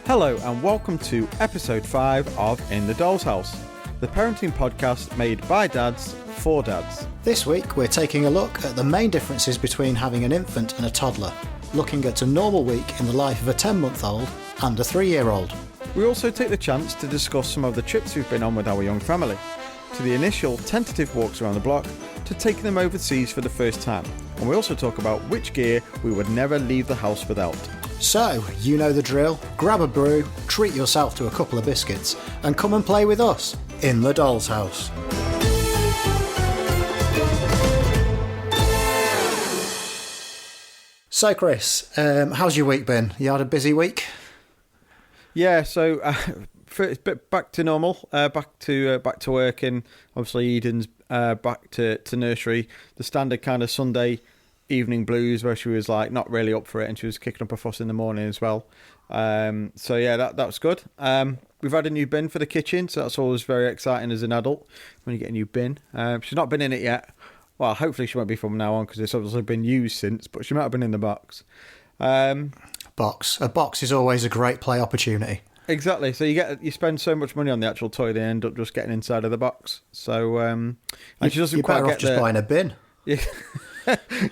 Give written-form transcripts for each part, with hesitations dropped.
Hello and welcome to episode 5 of In the Doll's House, the parenting podcast made by dads for dads. This week we're taking a look at the main differences between having an infant and a toddler, looking at a normal week in the life of a 10-month-old and a 3-year-old. We also take the chance to discuss some of the trips we've been on with our young family, to the initial tentative walks around the block, to taking them overseas for the first time. And we also talk about which gear we would never leave the house without. So, you know the drill. Grab a brew, treat yourself to a couple of biscuits, and come and play with us in the Doll's House. So, Chris, how's your week been? You had a busy week? Yeah, so it's a bit back to normal, back to working. Obviously, Eden's back to nursery. The standard kind of Sunday evening blues where she was like not really up for it and she was kicking up a fuss in the morning as well. So yeah, that was good. We've had a new bin for the kitchen, so that's always very exciting as an adult when you get a new bin. She's not been in it yet. Well, hopefully she won't be from now on because it's obviously been used since, but she might have been in the box. A box is always a great play opportunity. Exactly. So you spend so much money on the actual toy, they end up just getting inside of the box. So and she doesn't quite get just buying a bin. Yeah.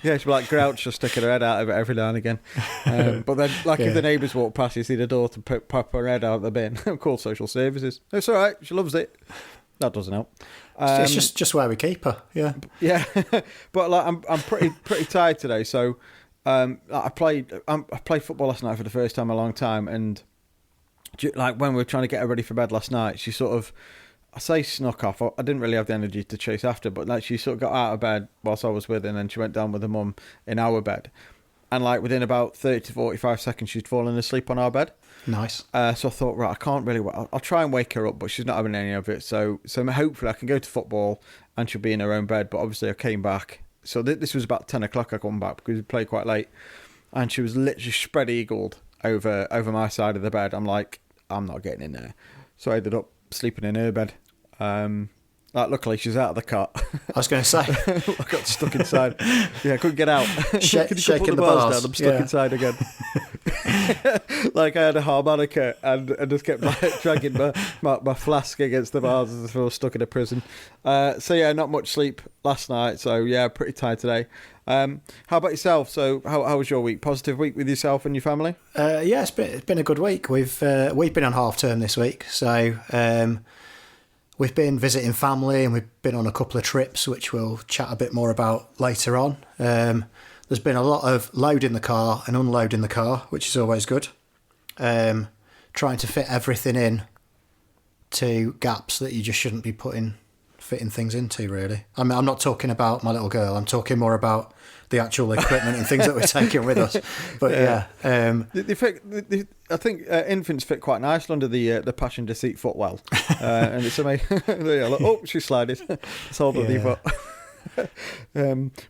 Yeah, she'll be like Grouch, just sticking her head out of it every now and again. But then, if the neighbours walk past, you see the daughter pop her head out of the bin. Call social services. It's all right. She loves it. That doesn't help. It's just where we keep her. Yeah. Yeah, but I'm pretty tired today. So I played football last night for the first time in a long time, and when we were trying to get her ready for bed last night, she sort of, I say snuck off. I didn't really have the energy to chase after, but she sort of got out of bed whilst I was with her, and then she went down with her mum in our bed. And within about 30 to 45 seconds, she'd fallen asleep on our bed. Nice. So I thought, right, I can't really, I'll try and wake her up, but she's not having any of it. So hopefully I can go to football and she'll be in her own bed. But obviously I came back. So this was about 10 o'clock I come back because we played quite late. And she was literally spread-eagled over my side of the bed. I'm like, I'm not getting in there. So I ended up sleeping in her bed. Luckily she's out of the cot. I was going to say. I got stuck inside. Yeah, I couldn't get out. Shaking the bars. Down, I'm stuck inside again. I had a harmonica and I just kept dragging my flask against the bars as if I was stuck in a prison. So yeah, not much sleep last night. So yeah, pretty tired today. How about yourself? So how was your week? Positive week with yourself and your family? Yeah, it's been a good week. We've been on half term this week, so we've been visiting family and we've been on a couple of trips, which we'll chat a bit more about later on. There's been a lot of loading the car and unloading the car, which is always good. Trying to fit everything in to gaps that you just shouldn't be fitting things into, really. I mean, I'm not talking about my little girl. I'm talking more about the actual equipment and things that we're taking with us. But yeah. I think infants fit quite nicely under the passenger seat footwell. And it's amazing. She's slided. It's all the foot.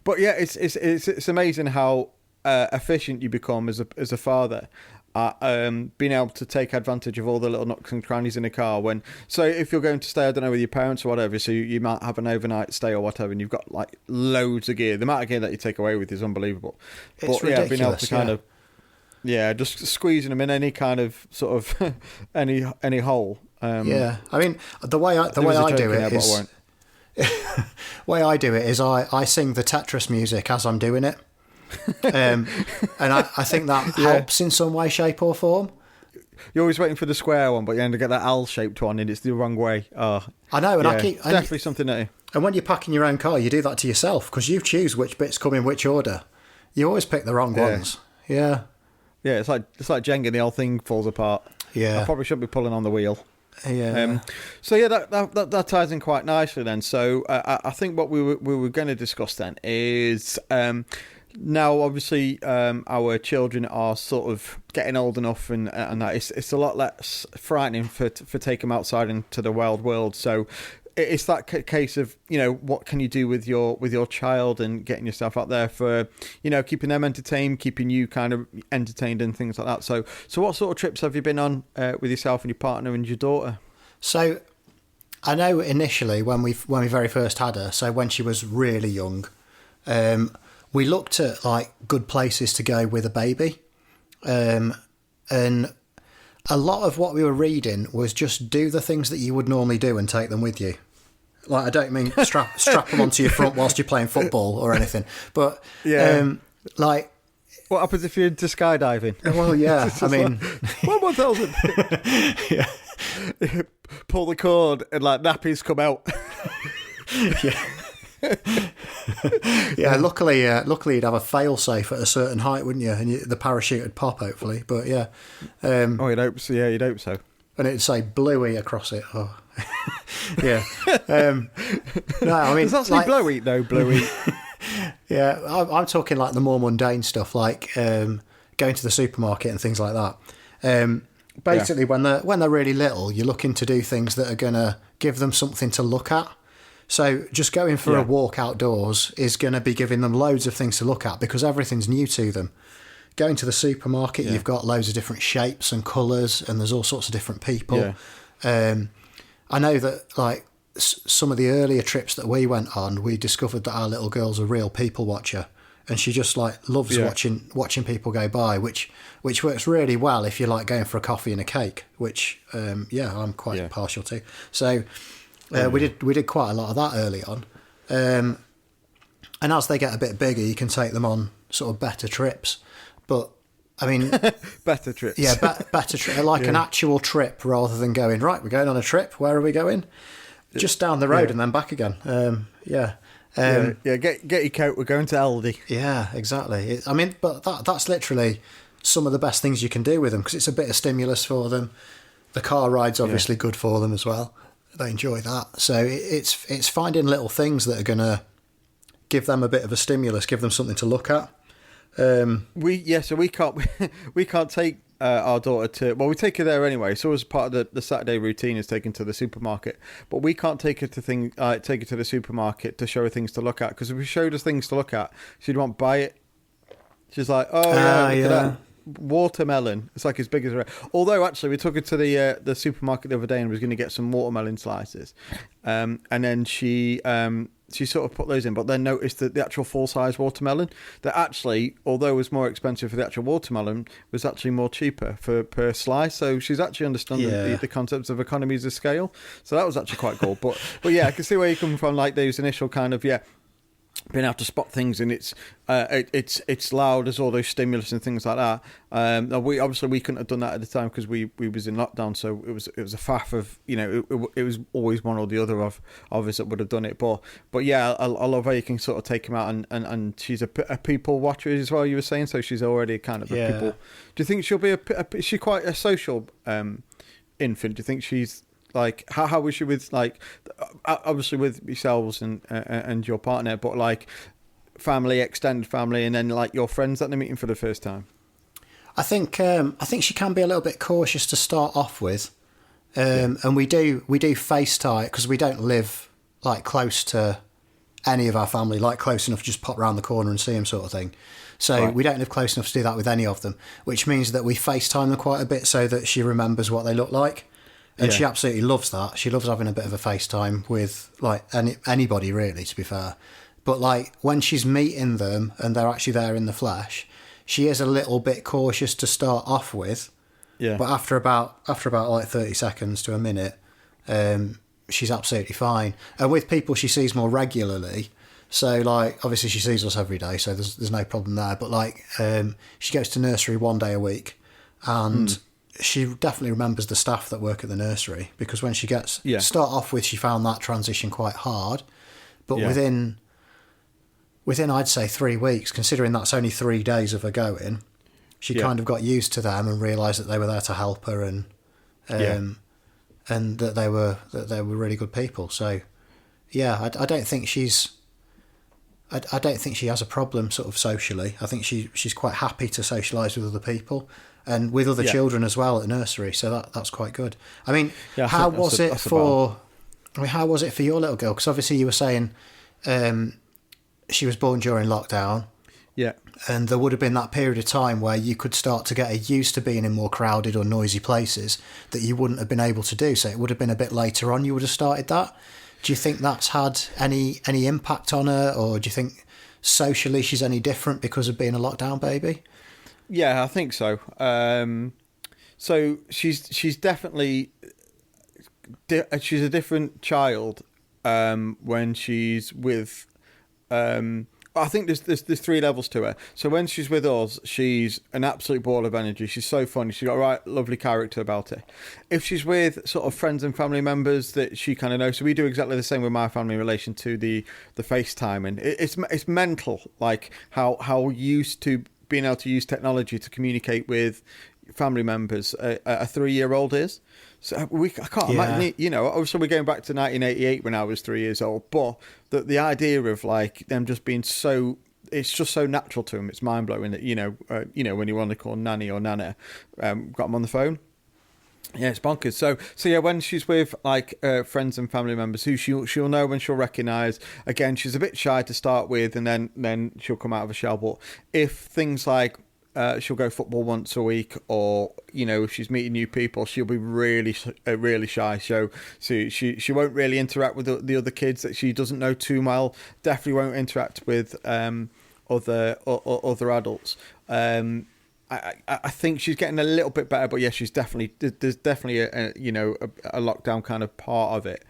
But yeah, it's amazing how efficient you become as a father. Being able to take advantage of all the little nooks and crannies in the car. So if you're going to stay, I don't know, with your parents or whatever, so you might have an overnight stay or whatever, and you've got loads of gear. The amount of gear that you take away with is unbelievable. It's ridiculous. Being able to kind of just squeezing them in any kind of sort of any hole. I mean, the way I do it is way I do it is I sing the Tetris music as I'm doing it. And I think that helps in some way, shape or form. You're always waiting for the square one, but you end up get that L-shaped one and it's the wrong way. Oh, I know, and definitely something new. And when you're packing your own car, you do that to yourself because you choose which bits come in which order. You always pick the wrong ones. Yeah. Yeah, it's like Jenga, the whole thing falls apart. Yeah. I probably shouldn't be pulling on the wheel. Yeah. So yeah, that ties in quite nicely then. So I think what we were going to discuss then is now obviously our children are sort of getting old enough and that it's a lot less frightening for taking them outside into the wild world. So it's that case of, what can you do with your child and getting yourself out there for, keeping them entertained, keeping you kind of entertained and things like that. So what sort of trips have you been on with yourself and your partner and your daughter? So I know initially when we very first had her, so when she was really young, we looked at good places to go with a baby. And a lot of what we were reading was just do the things that you would normally do and take them with you. Like, I don't mean strap them onto your front whilst you're playing football or anything, but like, what happens if you're into skydiving? Well, yeah, I mean, what tells it? Yeah, pull the cord and like nappies come out. Yeah. Luckily, you'd have a fail safe at a certain height, wouldn't you? And the parachute would pop, hopefully. But yeah, you'd hope so. Yeah, you'd hope so. And it'd say Bluey across it. Oh, yeah. No, I mean, does that say Bluey? No, Bluey. Yeah, I'm talking like the more mundane stuff, like going to the supermarket and things like that. Basically, when they're really little, you're looking to do things that are going to give them something to look at. So just going for a walk outdoors is going to be giving them loads of things to look at because everything's new to them. Going to the supermarket, you've got loads of different shapes and colours, and there's all sorts of different people. I know that, like, some of the earlier trips that we went on, we discovered that our little girl's a real people watcher, and she just like loves watching people go by, which works really well if you're like going for a coffee and a cake, which I'm quite partial to. So we did quite a lot of that early on, and as they get a bit bigger, you can take them on sort of better trips. But I mean, better trips. Yeah, better trip, like an actual trip rather than going, right, we're going on a trip. Where are we going? Just down the road and then back again. Get your coat. We're going to Aldi. Yeah, exactly. But that's literally some of the best things you can do with them because it's a bit of stimulus for them. The car ride's obviously good for them as well. They enjoy that. So it's finding little things that are going to give them a bit of a stimulus, give them something to look at. So we can't take our daughter to, well, we take her there anyway. So as part of the Saturday routine is taken to the supermarket, but we can't take her to take her to the supermarket to show her things to look at because if we showed her things to look at, she'd want to buy it. She's like, look at that watermelon. It's like as big as a... Although actually we took her to the supermarket the other day and was going to get some watermelon slices, and then she sort of put those in, but then noticed that the actual full-size watermelon, that actually, although it was more expensive for the actual watermelon, was actually more cheaper per slice. So she's actually understanding the concepts of economies of scale. So that was actually quite cool. But yeah, I can see where you come from, like those initial kind of, being able to spot things, and it's loud as all those stimulus and things like that. We couldn't have done that at the time because we was in lockdown, so it was a faff of it was always one or the other of us that would have done it. But yeah, I love how you can sort of take him out, and she's a people watcher as well. You were saying, so she's already kind of a people. Do you think she'll be is she quite a social infant? Do you think she's like how was she with, like, obviously with yourselves and your partner, but like family, extended family, and then like your friends that they're meeting for the first time? I think she can be a little bit cautious to start off with, and we do FaceTime because we don't live like close to any of our family, like close enough to just pop round the corner and see them sort of thing. So we don't live close enough to do that with any of them, which means that we FaceTime them quite a bit so that she remembers what they look like. And she absolutely loves that. She loves having a bit of a FaceTime with like anybody really, to be fair. But like when she's meeting them and they're actually there in the flesh, she is a little bit cautious to start off with. Yeah. But after about like 30 seconds to a minute, she's absolutely fine. And with people she sees more regularly, so like obviously she sees us every day, so there's no problem there. But like she goes to nursery one day a week, and she definitely remembers the staff that work at the nursery, because when she gets start off with, she found that transition quite hard, but within I'd say 3 weeks, considering that's only 3 days of her going, she kind of got used to them and realised that they were there to help her, and that they were really good people. So I don't think I don't think she has a problem sort of socially. I think she's quite happy to socialise with other people and with other children as well at nursery. So that's quite good. I mean, how was it for your little girl? Because obviously you were saying she was born during lockdown. Yeah. And there would have been that period of time where you could start to get her used to being in more crowded or noisy places that you wouldn't have been able to do. So it would have been a bit later on you would have started that. Do you think that's had any impact on her, or do you think socially she's any different because of being a lockdown baby? Yeah, I think so. So she's definitely she's a different child when she's with. I think there's three levels to her. So when she's with us, she's an absolute ball of energy. She's so funny. She's got a right lovely character about her. If she's with sort of friends and family members that she kind of knows, so we do exactly the same with my family in relation to the FaceTime, and it's mental, like how used to being able to use technology to communicate with family members a 3-year-old is. So I can't imagine, you know, obviously we're going back to 1988 when I was 3 years old, but the idea of like them just being so, it's just so natural to them. It's mind blowing that, you know, when you want to call nanny or nana, got them on the phone. Yeah, it's bonkers. So yeah, when she's with like friends and family members who she'll know and she'll recognise. Again, she's a bit shy to start with, and then she'll come out of a shell. But if things like she'll go football once a week, or you know, if she's meeting new people, she'll be really shy. So she won't really interact with the other kids that she doesn't know too well. Definitely won't interact with other adults. I think she's getting a little bit better, but yeah, there's definitely a lockdown kind of part of it.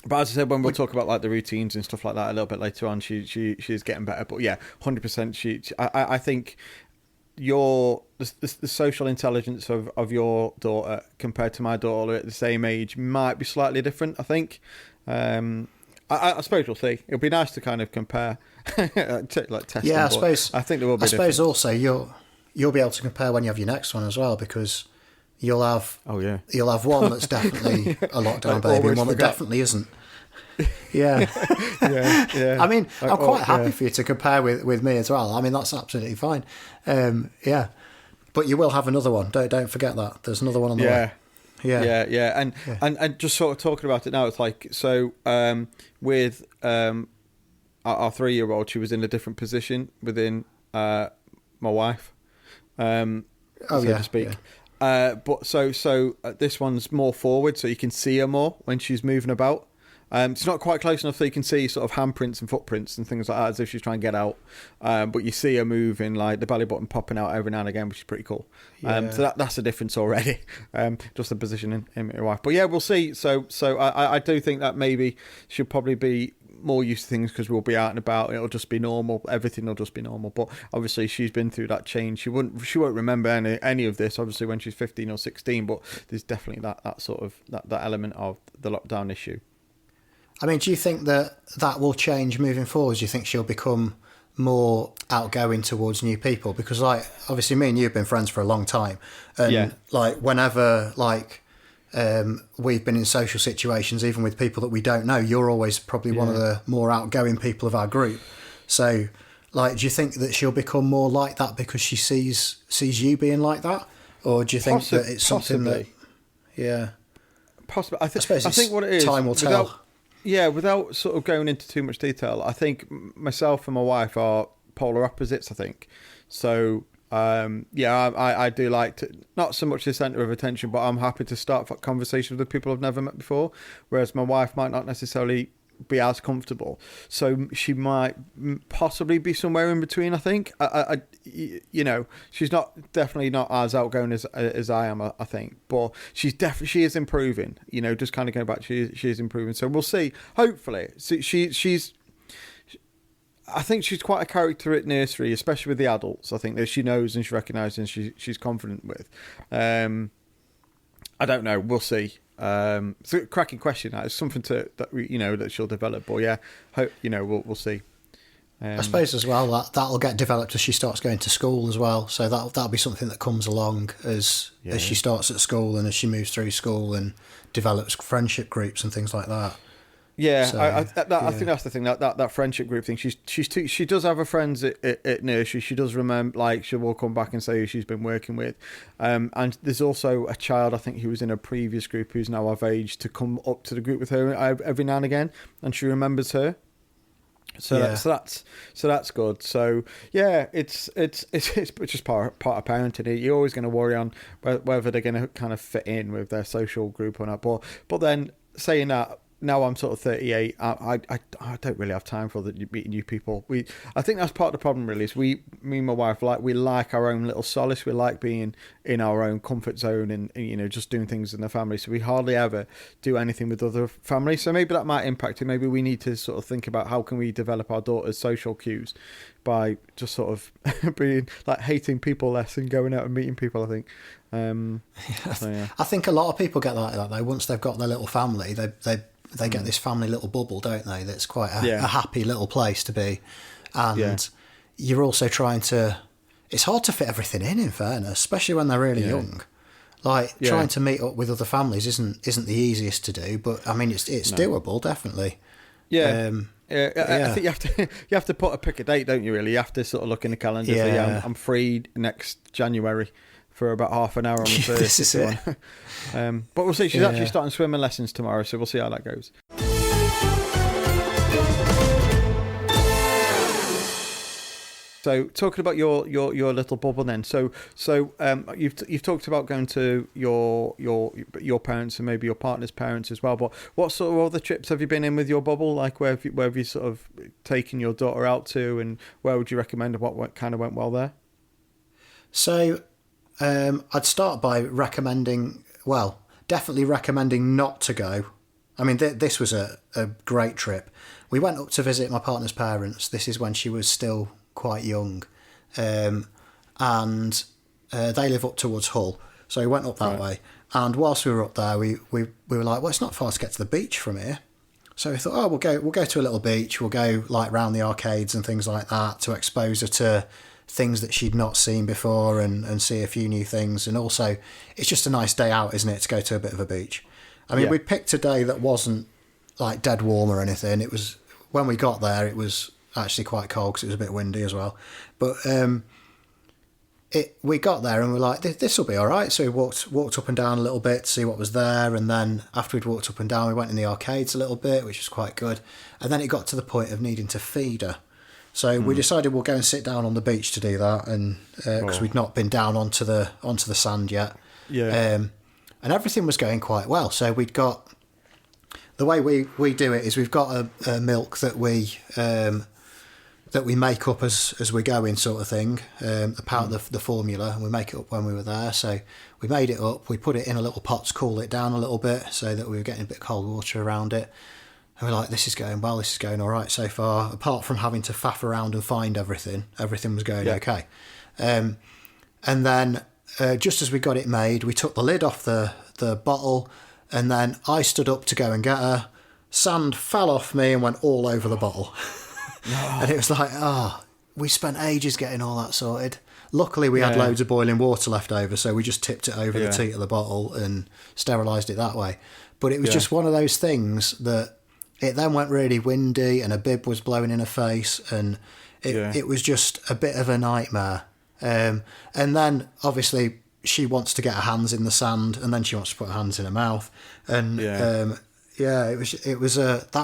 But as I said, when we'll talk about like the routines and stuff like that a little bit later on, she's getting better. But yeah, 100%. I think the social intelligence of your daughter compared to my daughter at the same age might be slightly different. I think. I suppose we'll see. It'll be nice to kind of compare, like test. Yeah, them, I suppose. I think there will be. I suppose also you'll be able to compare when you have your next one as well, because you'll have one that's definitely a lockdown baby and one that definitely isn't. Yeah. yeah. I mean, I'm quite happy for you to compare with me as well. I mean, that's absolutely fine. Yeah, but you will have another one. Don't forget that. There's another one on the way. Yeah. And just sort of talking about it now, it's like, so with our 3-year-old, she was in a different position within my wife, so to speak. Yeah. But so this one's more forward, so you can see her more when she's moving about. It's not quite close enough so you can see sort of handprints and footprints and things like that as if she's trying to get out. But you see her moving, like the belly button popping out every now and again, which is pretty cool. So that's a difference already. Just the position in my wife. But yeah, we'll see. So I do think that maybe she'll probably be more used to things because we'll be out and about. It'll just be normal. Everything will just be normal. But obviously she's been through that change. She won't remember any of this obviously when she's 15 or 16. But there's definitely that sort of that element of the lockdown issue. I mean, do you think that will change moving forward? Do you think she'll become more outgoing towards new people? Because, like, obviously me and you have been friends for a long time. And, like, whenever, like, we've been in social situations, even with people that we don't know, you're always probably one of the more outgoing people of our group. So, like, do you think that she'll become more like that because she sees you being like that? Or do you think that it's something that... Yeah. Possibly. I suppose think what it is... Time will tell. Without sort of going into too much detail, I think myself and my wife are polar opposites, I think. So, I do like to, not so much the centre of attention, but I'm happy to start conversations with people I've never met before, whereas my wife might not necessarily be as comfortable. So she might possibly be somewhere in between, I think. She's definitely not as outgoing as I am, I think, but she is improving, just kind of going back, she is improving. So we'll see, hopefully. So I think she's quite a character at nursery, especially with the adults. I think that she knows and she recognises and she's confident with. I don't know, we'll see. It's a cracking question. It's something that she'll develop. But yeah, we'll see. I suppose as well that'll get developed as she starts going to school as well. So that'll be something that comes along as she starts at school and as she moves through school and develops friendship groups and things like that. Yeah, so, I think that's the thing, that friendship group thing. She does have her friends at nursery. She does remember, like, she will come back and say who she's been working with. And there's also a child, I think, who was in a previous group who's now of age to come up to the group with her every now and again, and she remembers her. So that's good. So yeah, it's just part of parenting. You're always going to worry on whether they're going to kind of fit in with their social group or not. But then saying that, now I'm sort of 38. I don't really have time for meeting new people. I think that's part of the problem. Really, is me and my wife we like our own little solace. We like being in our own comfort zone and just doing things in the family. So we hardly ever do anything with other families. So maybe that might impact it. Maybe we need to sort of think about how can we develop our daughter's social cues by just sort of being like hating people less and going out and meeting people. I think. So, yeah. I think a lot of people get like that though. Once they've got their little family, they get this family little bubble, don't they? That's quite a happy little place to be. And you're also trying to... It's hard to fit everything in fairness, especially when they're really young. Like, trying to meet up with other families isn't the easiest to do, but, I mean, it's doable, definitely. Yeah. I think you have to pick a date, don't you, really? You have to sort of look in the calendar and say, I'm free next January for about half an hour on the first. This is it. But we'll see. She's actually starting swimming lessons tomorrow, so we'll see how that goes. So talking about your little bubble then. So you've talked about going to your parents and maybe your partner's parents as well. But what sort of other trips have you been in with your bubble? Like where have you sort of taken your daughter out to, and where would you recommend? What kind of went well there? So I'd start by definitely recommending not to go. I mean, this was a great trip. We went up to visit my partner's parents. This is when she was still quite young. And they live up towards Hull. So we went up that way. And whilst we were up there, we were like, well, it's not far to get to the beach from here. So we thought, we'll go to a little beach. We'll go like round the arcades and things like that to expose her to things that she'd not seen before and see a few new things. And also, it's just a nice day out, isn't it, to go to a bit of a beach. I mean, we picked a day that wasn't like dead warm or anything. It was, when we got there, it was actually quite cold because it was a bit windy as well. But we got there and we were like, this will be all right. So we walked up and down a little bit to see what was there. And then after we'd walked up and down, we went in the arcades a little bit, which was quite good. And then it got to the point of needing to feed her. So we decided we'll go and sit down on the beach to do that, and because we'd not been down onto the sand yet. Yeah. And everything was going quite well. So we'd got, the way we do it is we've got a milk that we make up as we go in, sort of thing. The formula, and we make it up when we were there. So we made it up. We put it in a little pot to cool it down a little bit, so that we were getting a bit of cold water around it. And we're like, this is going well, this is going all right so far. Apart from having to faff around and find everything was going okay. And then just as we got it made, we took the lid off the bottle, and then I stood up to go and get her. Sand fell off me and went all over the bottle. And it was like, we spent ages getting all that sorted. Luckily, we had loads of boiling water left over, so we just tipped it over the teat of the bottle and sterilised it that way. But it was just one of those things that it then went really windy and a bib was blowing in her face, and it was just a bit of a nightmare. And then, obviously, she wants to get her hands in the sand, and then she wants to put her hands in her mouth. And, that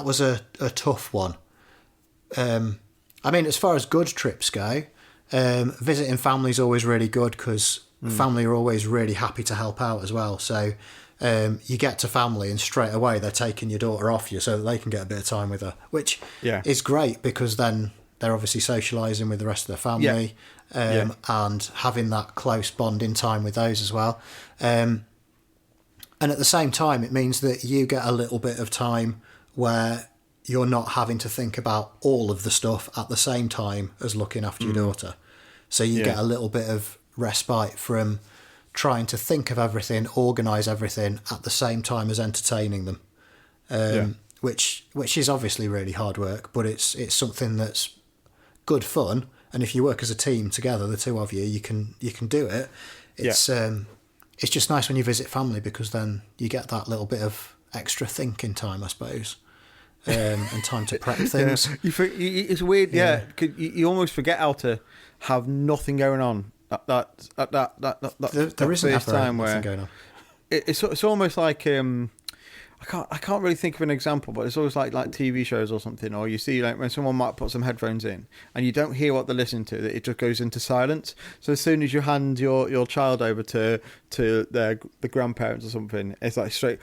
was a tough one. I mean, as far as good trips go, visiting family is always really good because family are always really happy to help out as well. So you get to family and straight away they're taking your daughter off you so that they can get a bit of time with her, which is great because then they're obviously socialising with the rest of their family and having that close bonding time with those as well. And at the same time, it means that you get a little bit of time where you're not having to think about all of the stuff at the same time as looking after your daughter. So you get a little bit of respite from trying to think of everything, organise everything at the same time as entertaining them, which is obviously really hard work, but it's something that's good fun. And if you work as a team together, the two of you, you can do it. It's just nice when you visit family because then you get that little bit of extra thinking time, I suppose. And time to prep things. It's weird, cause you almost forget how to have nothing going on at that there isn't first time where going on. It's almost like I can't really think of an example, but it's always like TV shows or something, or you see like when someone might put some headphones in and you don't hear what they're listening to, that it just goes into silence. So as soon as you hand your child over to the grandparents or something, it's like straight.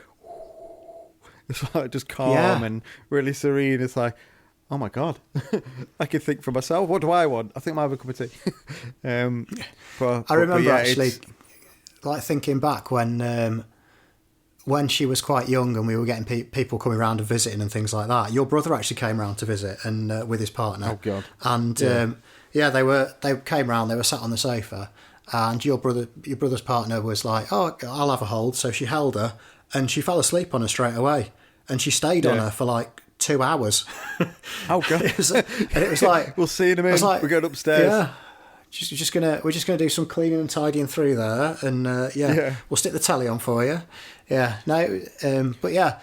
It's like just calm Yeah. and really serene. It's like, oh my God, I can think for myself. What do I want? I think I might have a cup of tea. I remember actually, it's- like thinking back when she was quite young and we were getting people coming around and visiting and things like that. Your brother actually came around to visit and with his partner. Oh God! And they came around. They were sat on the sofa, and your brother's partner was like, "Oh, I'll have a hold." So she held her, and she fell asleep on her straight away, and she stayed on her for like 2 hours. Oh God! And it was like, we'll see in a minute. like, We're going upstairs. Yeah. We're just gonna do some cleaning and tidying through there, and we'll stick the telly on for you. Yeah, no, but yeah.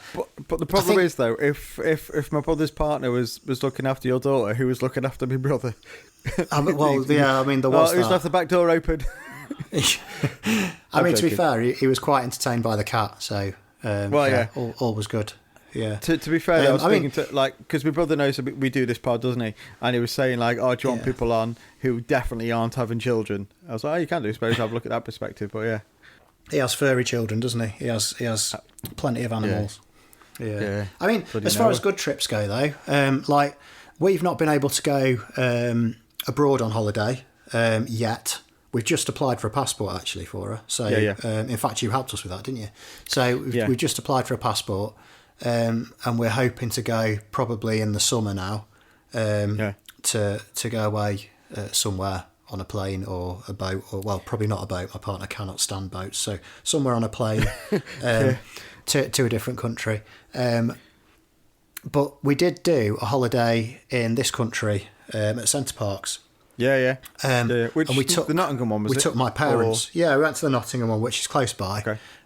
But the problem is though, if my brother's partner was looking after your daughter, who was looking after my brother? I mean, there was who's that. left the back door open? I mean, to be fair, he was quite entertained by the cat, so all was good. Yeah. To be fair, I was thinking because my brother knows that we do this pod, doesn't he? And he was saying like, "Oh, do you want people on who definitely aren't having children?" I was like, "Oh, you can do. I suppose have a look at that perspective." But yeah, he has furry children, doesn't he? He has plenty of animals. Yeah. I mean, as far as good trips go, though, like we've not been able to go abroad on holiday yet. We've just applied for a passport actually for her. So, in fact, you helped us with that, didn't you? So we've just applied for a passport. And we're hoping to go probably in the summer now to go away somewhere on a plane or a boat, or well, probably not a boat. My partner cannot stand boats, so somewhere on a plane to a different country. But we did do a holiday in this country at Centre Parks. Yeah. Which and we took the Nottingham one. We took my parents. Or... Yeah, we went to the Nottingham one, which is close by.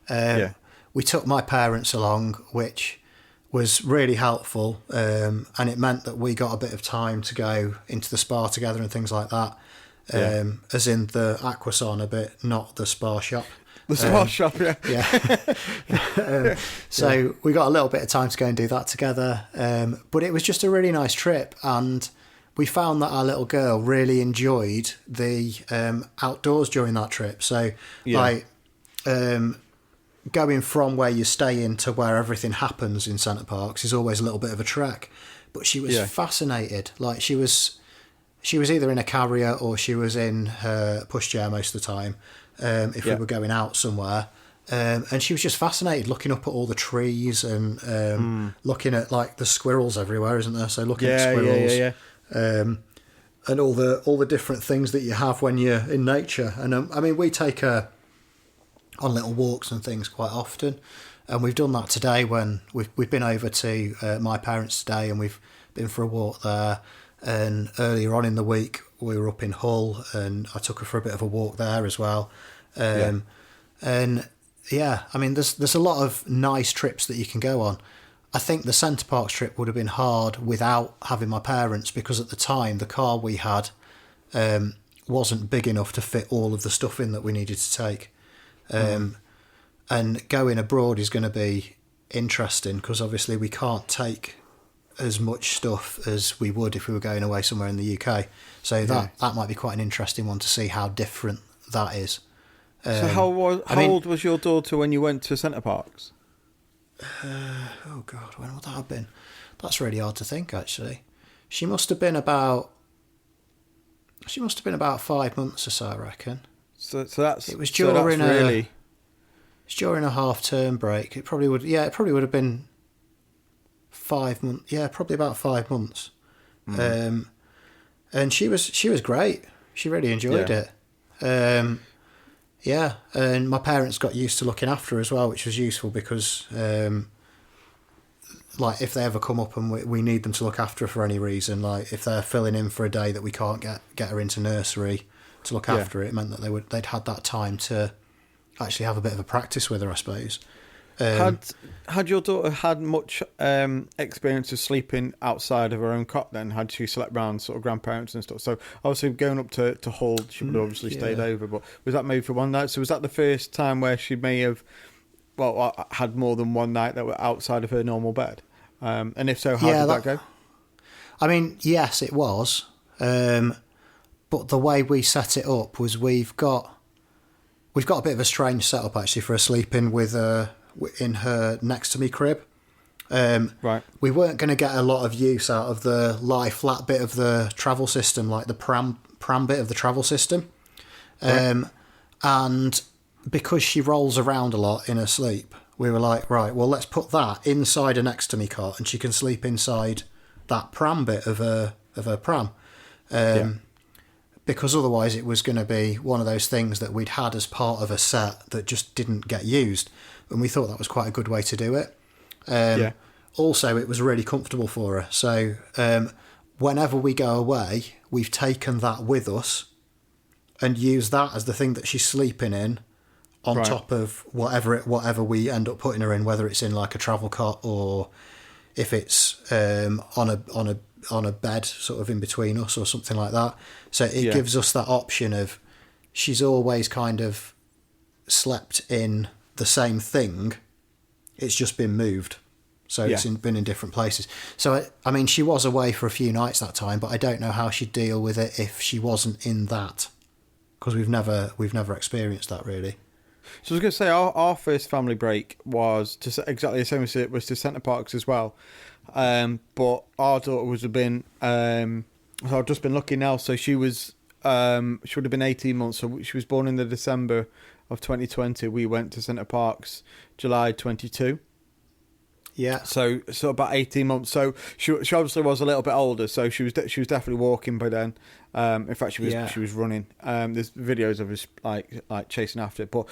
Okay. We took my parents along, which was really helpful, and it meant that we got a bit of time to go into the spa together and things like that, as in the aqua sauna bit, not the spa shop. The spa shop, So we got a little bit of time to go and do that together, but it was just a really nice trip, and we found that our little girl really enjoyed the outdoors during that trip. So, going from where you stay in to where everything happens in Centre Parks is always a little bit of a trek, but she was fascinated. Like she was either in a carrier or she was in her pushchair most of the time. If we were going out somewhere, and she was just fascinated, looking up at all the trees and looking at like the squirrels everywhere, isn't there? So looking at squirrels, and all the different things that you have when you're in nature. And I mean, we take her on little walks and things quite often, and we've done that today when we've been over to my parents today, and we've been for a walk there. And earlier on in the week we were up in Hull, and I took her for a bit of a walk there as well. And I mean there's a lot of nice trips that you can go on. I think the Centre Parks trip would have been hard without having my parents, because at the time the car we had wasn't big enough to fit all of the stuff in that we needed to take. And going abroad is going to be interesting, because obviously we can't take as much stuff as we would if we were going away somewhere in the UK. So that might be quite an interesting one to see how different that is. So how old was your daughter when you went to Centre Parks? Oh God, when would that have been? That's really hard to think, actually. She must have been about 5 months or so, I reckon. So that's it was during it's during a half-term break. It probably would have been 5 months. Yeah, probably about 5 months. And she was great. She really enjoyed it. And my parents got used to looking after her as well, which was useful because, like, if they ever come up and we need them to look after her for any reason, like if they're filling in for a day that we can't get her into nursery to look after her, it meant that they'd had that time to actually have a bit of a practice with her, I suppose. Had your daughter had much experience of sleeping outside of her own cot then? Had she slept around sort of grandparents and stuff? So obviously going up to Hull, she would have obviously stayed over, but was that maybe for one night? So was that the first time where she may have, had more than one night that were outside of her normal bed? And if so, how did that go? I mean, yes, it was. But the way we set it up was we've got a bit of a strange setup actually for her sleeping with in her next to me crib. Right. We weren't going to get a lot of use out of the lie flat bit of the travel system, like the pram bit of the travel system. Right. And because she rolls around a lot in her sleep, we were like, right, well, let's put that inside an ectomy cot, and she can sleep inside that pram bit of her pram. Because otherwise it was going to be one of those things that we'd had as part of a set that just didn't get used. And we thought that was quite a good way to do it. Also, it was really comfortable for her. So whenever we go away, we've taken that with us and used that as the thing that she's sleeping in on top of whatever we end up putting her in, whether it's in like a travel cot or if it's on a bed sort of in between us or something like that. So it gives us that option of she's always kind of slept in the same thing. It's just been moved. So it's been in different places. So, I mean, she was away for a few nights that time, but I don't know how she'd deal with it if she wasn't in that. Because we've never experienced that, really. So I was going to say, our first family break was exactly the same as it was to Centre Parks as well. But our daughter would have been, so I've just been looking now, so she would have been 18 months, so she was born in the December of 2020. We went to Centre Parks July 22. Yeah. So about 18 months. So she obviously was a little bit older. So she was definitely walking by then. In fact, she was running. There's videos of us like chasing after it. But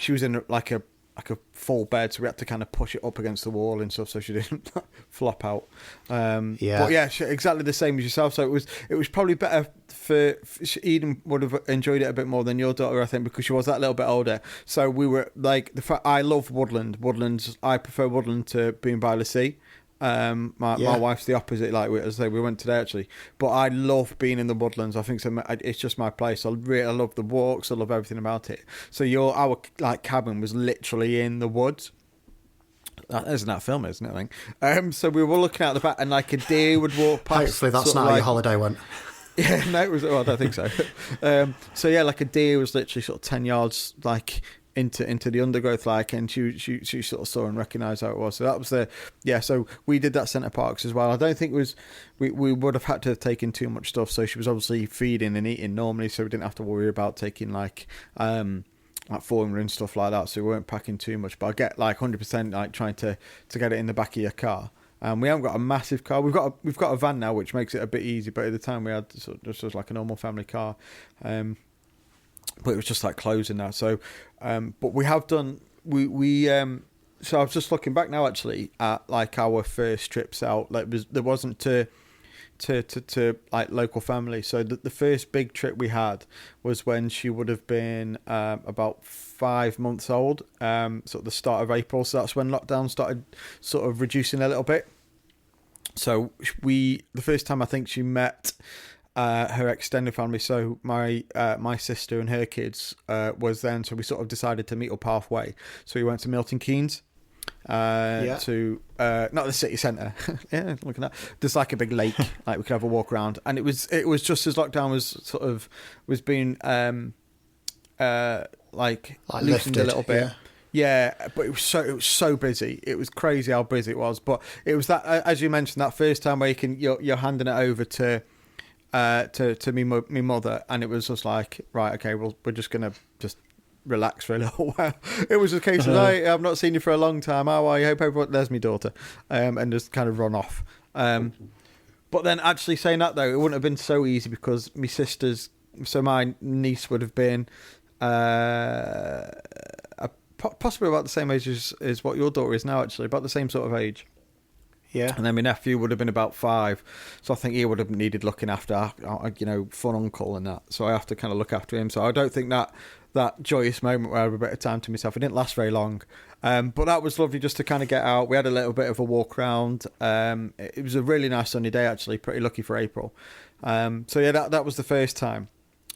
she was in like a full bed, so we had to kind of push it up against the wall and stuff so she didn't flop out. But yeah, exactly the same as yourself. So it was probably better for Eden would have enjoyed it a bit more than your daughter, I think, because she was that little bit older. So we were like I love woodlands. I prefer woodland to being by the sea. My wife's the opposite. Like as I say, we went today actually, but I love being in the woodlands. I think so. It's just my place. I love the walks. I love everything about it. So our like cabin was literally in the woods. That isn't that film, isn't it? I think. So we were looking out the back, and like a deer would walk past. Hopefully, that's not how your holiday went. Yeah, no, it was. Well, I don't think so. So yeah, like a deer was literally sort of 10 yards like into the undergrowth, like, and she sort of saw and recognised how it was. So that was so we did that Centre Parks as well. I don't think it was we would have had to have taken too much stuff. So she was obviously feeding and eating normally, so we didn't have to worry about taking like formula and stuff like that. So we weren't packing too much. But I get like 100% like trying to get it in the back of your car. We haven't got a massive car. We've got a van now, which makes it a bit easy. But at the time, we had just like a normal family car, but it was just like closing now. So, but we have done So I was just looking back now, actually, at like our first trips out. Like there wasn't to like local family. So the first big trip we had was when she would have been about 5 months old, sort of the start of April. So that's when lockdown started sort of reducing a little bit. So the first time I think she met her extended family, so my sister and her kids was then. So we sort of decided to meet up halfway. So we went to Milton Keynes. To not the city centre. Yeah, look at that. There's like a big lake, like we could have a walk around, and it was just as lockdown was being like loosened lifted a little bit. Yeah, but it was so busy. It was crazy how busy it was. But it was that, as you mentioned, that first time where you're handing it over to me mother, and it was just like, right, okay, well, we're just gonna just relax for a little while. It was a case of, hey, I've not seen you for a long time. How are you? Hope everyone, there's my daughter, and just kind of run off. But then actually saying that though, it wouldn't have been so easy because my niece would have been possibly about the same age as what your daughter is now, actually, about the same sort of age. Yeah. And then my nephew would have been about 5. So I think he would have needed looking after, fun uncle and that. So I have to kind of look after him. So I don't think that joyous moment where I have a bit of time to myself, it didn't last very long. But that was lovely just to kind of get out. We had a little bit of a walk around. It was a really nice sunny day, actually, pretty lucky for April. So yeah, that was the first time.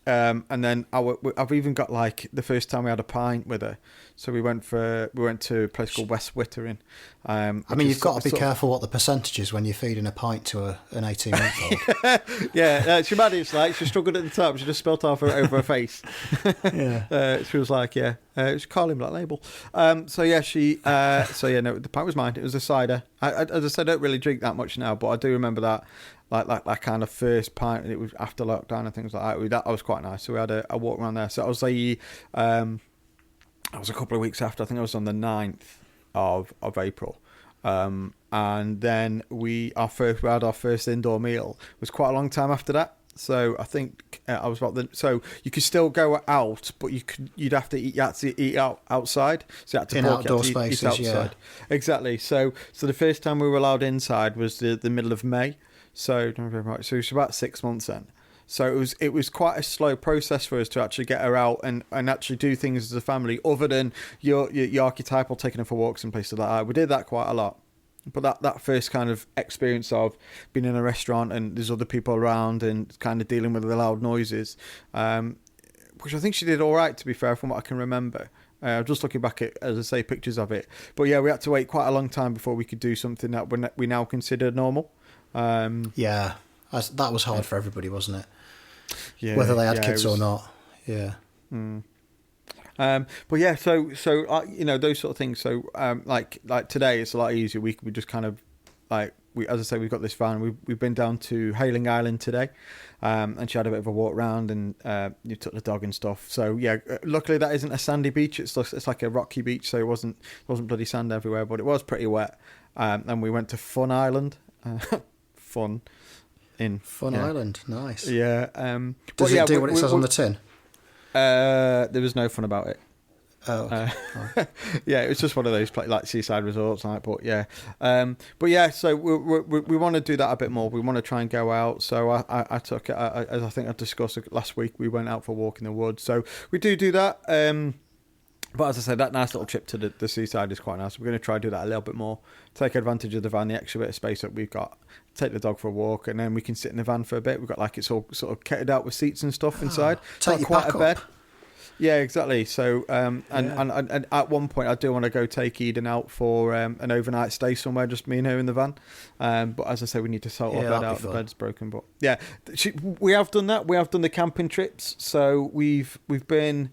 And then I've even got like the first time we had a pint with her. So we went to a place called West Wittering. I mean, you've got to be careful what the percentage is when you're feeding a pint to an 18-month-old. Yeah, she managed. Like she struggled at the top. She just spilt off over her face. Yeah, she was like, yeah. It was Carling Black Label. So yeah, no, the pint was mine. It was a cider. As I said, I don't really drink that much now, but I do remember that, like that kind of first pint. It was after lockdown and things like that. That was quite nice. So we had a walk around there. So I was I was a couple of weeks after. I think I was on the 9th of April. And then we had our first indoor meal. It was quite a long time after that. So I think I was so you could still go out, but you'd have to eat outside. So you had to in outdoor spaces, outside. Yeah, exactly. So the first time we were allowed inside was the middle of May. So it was about 6 months then. So it was quite a slow process for us to actually get her out and actually do things as a family, other than your archetypal taking her for walks and places like that. We did that quite a lot. But that first kind of experience of being in a restaurant and there's other people around and kind of dealing with the loud noises, which I think she did all right, to be fair, from what I can remember. Just looking back at, as I say, pictures of it. But yeah, we had to wait quite a long time before we could do something that we now consider normal. Yeah, that was hard for everybody, wasn't it? Yeah, whether they had kids or not. Yeah. Mm. But yeah, so those sort of things. So like today, it's a lot easier. We just kind of as I say, we've got this van. We've been down to Hailing Island today, and she had a bit of a walk around and you took the dog and stuff. So yeah, luckily that isn't a sandy beach. It's like a rocky beach, so it wasn't bloody sand everywhere, but it was pretty wet. And we went to Fun Island. Fun Island, nice. Yeah. Does it do what it says on the tin? There was no fun about it. Oh, okay. Yeah, it was just one of those like seaside resorts, but yeah. So we want to do that a bit more. We want to try and go out. So I took, as I think I discussed last week, we went out for a walk in the woods. So we do that. But as I said, that nice little trip to the seaside is quite nice. We're going to try and do that a little bit more. Take advantage of the van, the extra bit of space that we've got. Take the dog for a walk, and then we can sit in the van for a bit. We've got it's all sort of kitted out with seats and stuff inside. Take quite a bed. Up. Yeah, exactly. So, and at one point, I do want to go take Eden out for an overnight stay somewhere, just me and her in the van. But as I say, we need to sort our bed out. The bed's broken, but yeah, we have done that. We have done the camping trips. So we've been.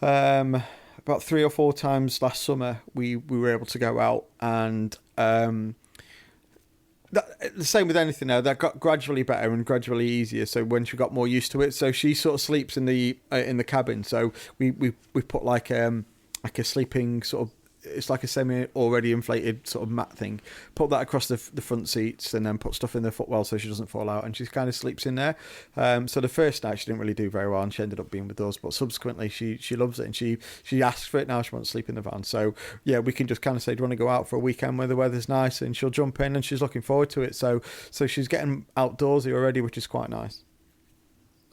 About 3 or 4 times last summer, we were able to go out, and the same with anything now. That got gradually better and gradually easier. So when she got more used to it, so she sort of sleeps in the cabin. So we put like a sleeping sort of. It's like a semi already inflated sort of mat thing. Put that across the front seats and then put stuff in the footwell so she doesn't fall out, and she kind of sleeps in there. So the first night she didn't really do very well and she ended up being with us, but subsequently she loves it and she asks for it now. She wants to sleep in the van. So yeah, we can just kind of say, do you want to go out for a weekend where the weather's nice, and she'll jump in and she's looking forward to it. So she's getting outdoorsy already, which is quite nice.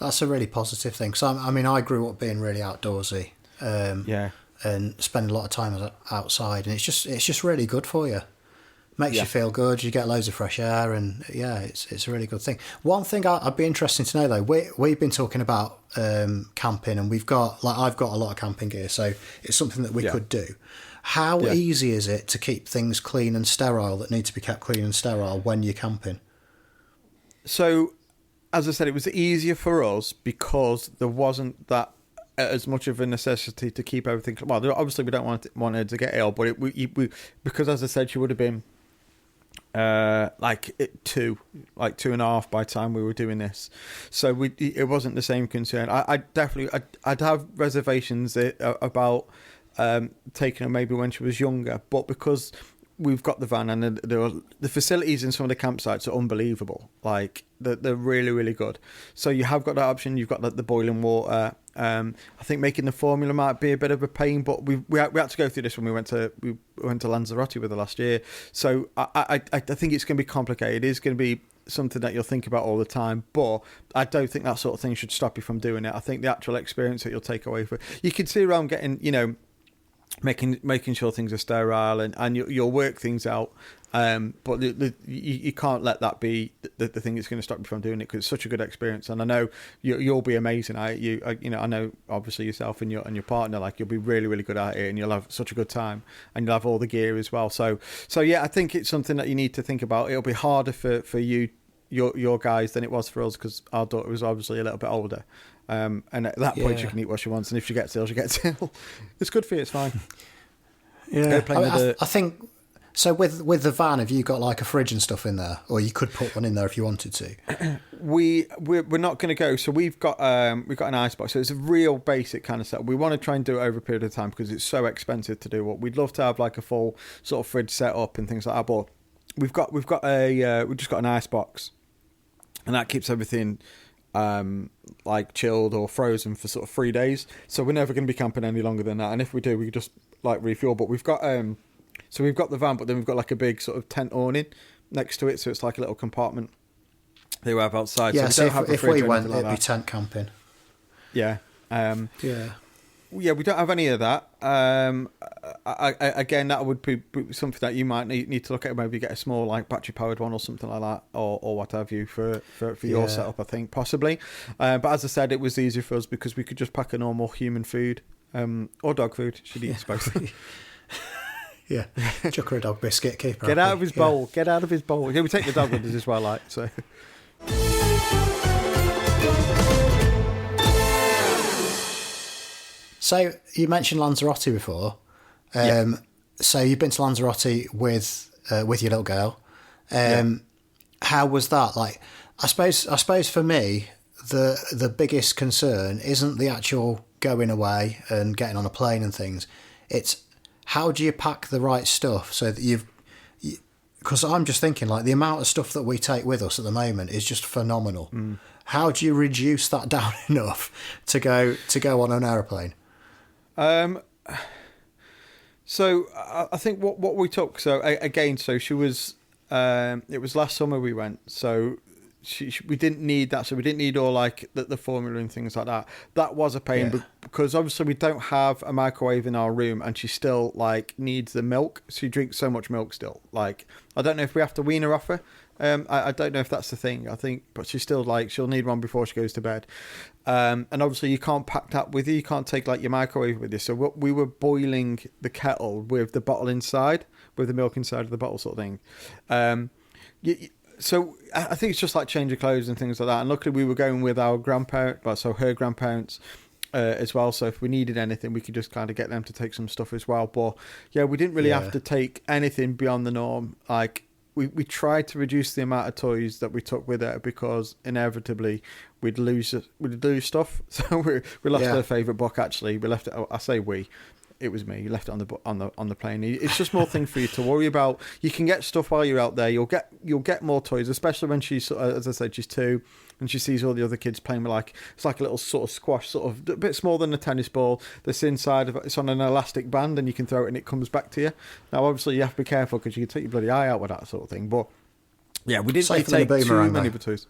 That's a really positive thing. So I mean, I grew up being really outdoorsy. Yeah. And spending a lot of time outside, and it's just really good for you. Makes you feel good. You get loads of fresh air, and yeah, it's a really good thing. One thing I'd be interested to know though, we've been talking about camping, and I've got a lot of camping gear, so it's something that we could do. How easy is it to keep things clean and sterile that need to be kept clean and sterile when you're camping? So, as I said, it was easier for us because there wasn't that as much of a necessity to keep everything. Well, obviously we don't want her to get ill, but we because as I said, she would have been 2.5 by the time we were doing this. So it wasn't the same concern. I'd have reservations about taking her maybe when she was younger, but because we've got the van and the facilities in some of the campsites are unbelievable. Like they're really, really good. So you have got that option. You've got the boiling water. I think making the formula might be a bit of a pain, but we had to go through this when we went to Lanzarote with her last year. So I think it's going to be complicated. It is going to be something that you'll think about all the time, but I don't think that sort of thing should stop you from doing it. I think the actual experience that you'll take away for you can see around getting, making sure things are sterile and you'll work things out, but you can't let that be the thing that's going to stop you from doing it, because it's such a good experience. And I know you'll be amazing at it. I know obviously yourself and your partner, like you'll be really, really good at it, and you'll have such a good time, and you'll have all the gear as well. So yeah, I think it's something that you need to think about. It'll be harder for you, your guys, than it was for us, because our daughter was obviously a little bit older. And at that point, she Yeah. can eat what she wants, and if she gets ill, she gets ill. It's good for you. It's fine. Yeah, Go play with the- I think so. With the van, have you got like a fridge and stuff in there, or you could put one in there if you wanted to? We're not going to go. So we've got an icebox. So it's a real basic kind of setup. We want to try and do it over a period of time because it's so expensive to do. What we'd love to have like a full sort of fridge set up and things like that. But we've just got an icebox, and that keeps everything like chilled or frozen for sort of 3 days. So we're never going to be camping any longer than that. And if we do, we just like refuel. But we've got so we've got the van, but then we've got like a big sort of tent awning next to it. So it's like a little compartment they have outside. Yeah, so we so don't have a if fridge we or went, anything it'd like be that. tent camping. Yeah. Yeah. We don't have any of that. Again, that would be something that you might need to look at. Maybe get a small like battery powered one or something like that, or what have you for your Yeah. setup. I think possibly. But as I said, it was easier for us because we could just pack a normal human food or dog food. She'd eat both. Yeah, chuck her a dog biscuit, keep her Get out happy. of his Yeah. bowl. Get out of his bowl. Yeah, we take the dog with us as well. Like so. So you mentioned Lanzarote before. So you've been to Lanzarote with your little girl. How was that? Like, I suppose for me, the biggest concern isn't the actual going away and getting on a plane and things. It's how do you pack the right stuff so that because I'm just thinking like the amount of stuff that we take with us at the moment is just phenomenal. How do you reduce that down enough to go on an aeroplane? So I think what we took. So again, so she was. It was last summer we went. So we didn't need that. So we didn't need all like the formula and things like that. That was a pain, Yeah. because obviously we don't have a microwave in our room, and she still like needs the milk. She drinks so much milk still. Like I don't know if we have to wean her off her. I don't know if that's the thing. I think, but she's still like she'll need one before she goes to bed. And obviously you can't pack that with you. You can't take like your microwave with you. So we were boiling the kettle with the bottle inside, with the milk inside of the bottle, sort of thing. So I think it's just like changing clothes and things like that. And luckily we were going with our grandparents, so her grandparents as well. So if we needed anything, we could just kind of get them to take some stuff as well. But yeah, we didn't really have to take anything beyond the norm. Like we tried to reduce the amount of toys that we took with her because inevitably we'd lose stuff. So we lost her favourite book. Actually, we left it. I say we. It was me. You left it on the plane. It's just more thing for you to worry about. You can get stuff while you're out there. You'll get more toys, especially when she's, as I said, she's 2, and she sees all the other kids playing with it's like a little sort of squash, sort of a bit smaller than a tennis ball. That's inside of it. It's on an elastic band, and you can throw it and it comes back to you. Now, obviously, you have to be careful because you can take your bloody eye out with that sort of thing. But yeah, we didn't Safer than a take too boomerang, many though. toys.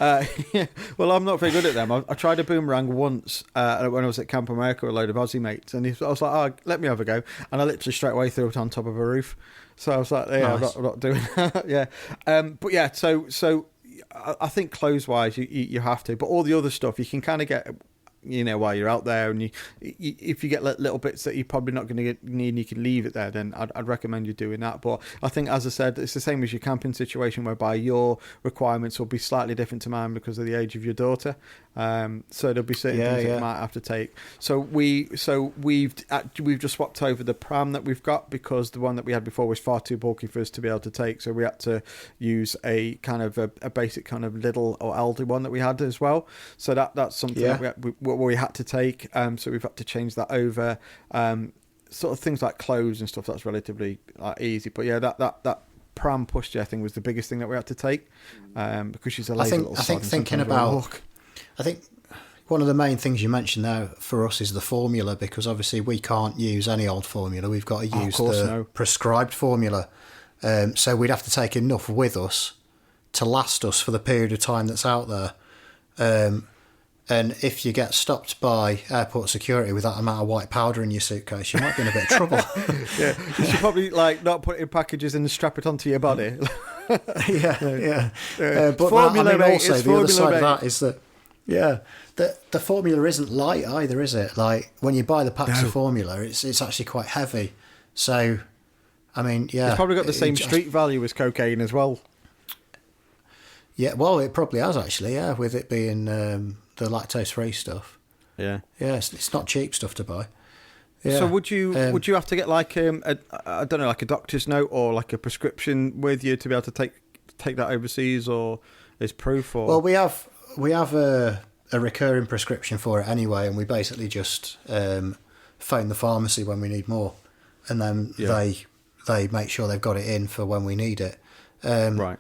Yeah, well, I'm not very good at them. I tried a boomerang once when I was at Camp America with a load of Aussie mates, and I was like, "Oh, let me have a go," and I literally straight away threw it on top of a roof. So I was like, "Yeah, Nice. I'm not doing that." Yeah, but yeah, so I think clothes wise, you have to, but all the other stuff you can kind of get. While you're out there, and you if you get little bits that you're probably not going to need, and you can leave it there, then I'd recommend you doing that. But I think, as I said, it's the same as your camping situation, whereby your requirements will be slightly different to mine because of the age of your daughter. So there'll be certain things that you might have to take. So we've just swapped over the pram that we've got because the one that we had before was far too bulky for us to be able to take. So we had to use a kind of a basic kind of little or elder one that we had as well. So that's something that we had to take. So we've had to change that over. Sort of things like clothes and stuff, that's relatively easy. But yeah, that pram pushchair thing was the biggest thing that we had to take because she's a lazy little sod. I think one of the main things you mentioned now for us is the formula, because obviously we can't use any old formula. We've got to use prescribed formula. So we'd have to take enough with us to last us for the period of time that's out there. And if you get stopped by airport security with that amount of white powder in your suitcase, you might be in a bit of trouble. Yeah, you should probably not put it in packages and strap it onto your body. Yeah. But formula, that, also the other side of that is that, the formula isn't light either, is it? Like when you buy the packs of formula, it's actually quite heavy. So, I mean, it's probably got the same street value as cocaine as well. Yeah, well, it probably has actually. Yeah, with it being the lactose-free stuff. Yeah. Yeah, it's not cheap stuff to buy. Yeah. So would you have to get like I don't know, like a doctor's note or like a prescription with you to be able to take that overseas, or as proof? Or Well, we have a recurring prescription for it anyway, and we basically just phone the pharmacy when we need more, and then they make sure they've got it in for when we need it. Right.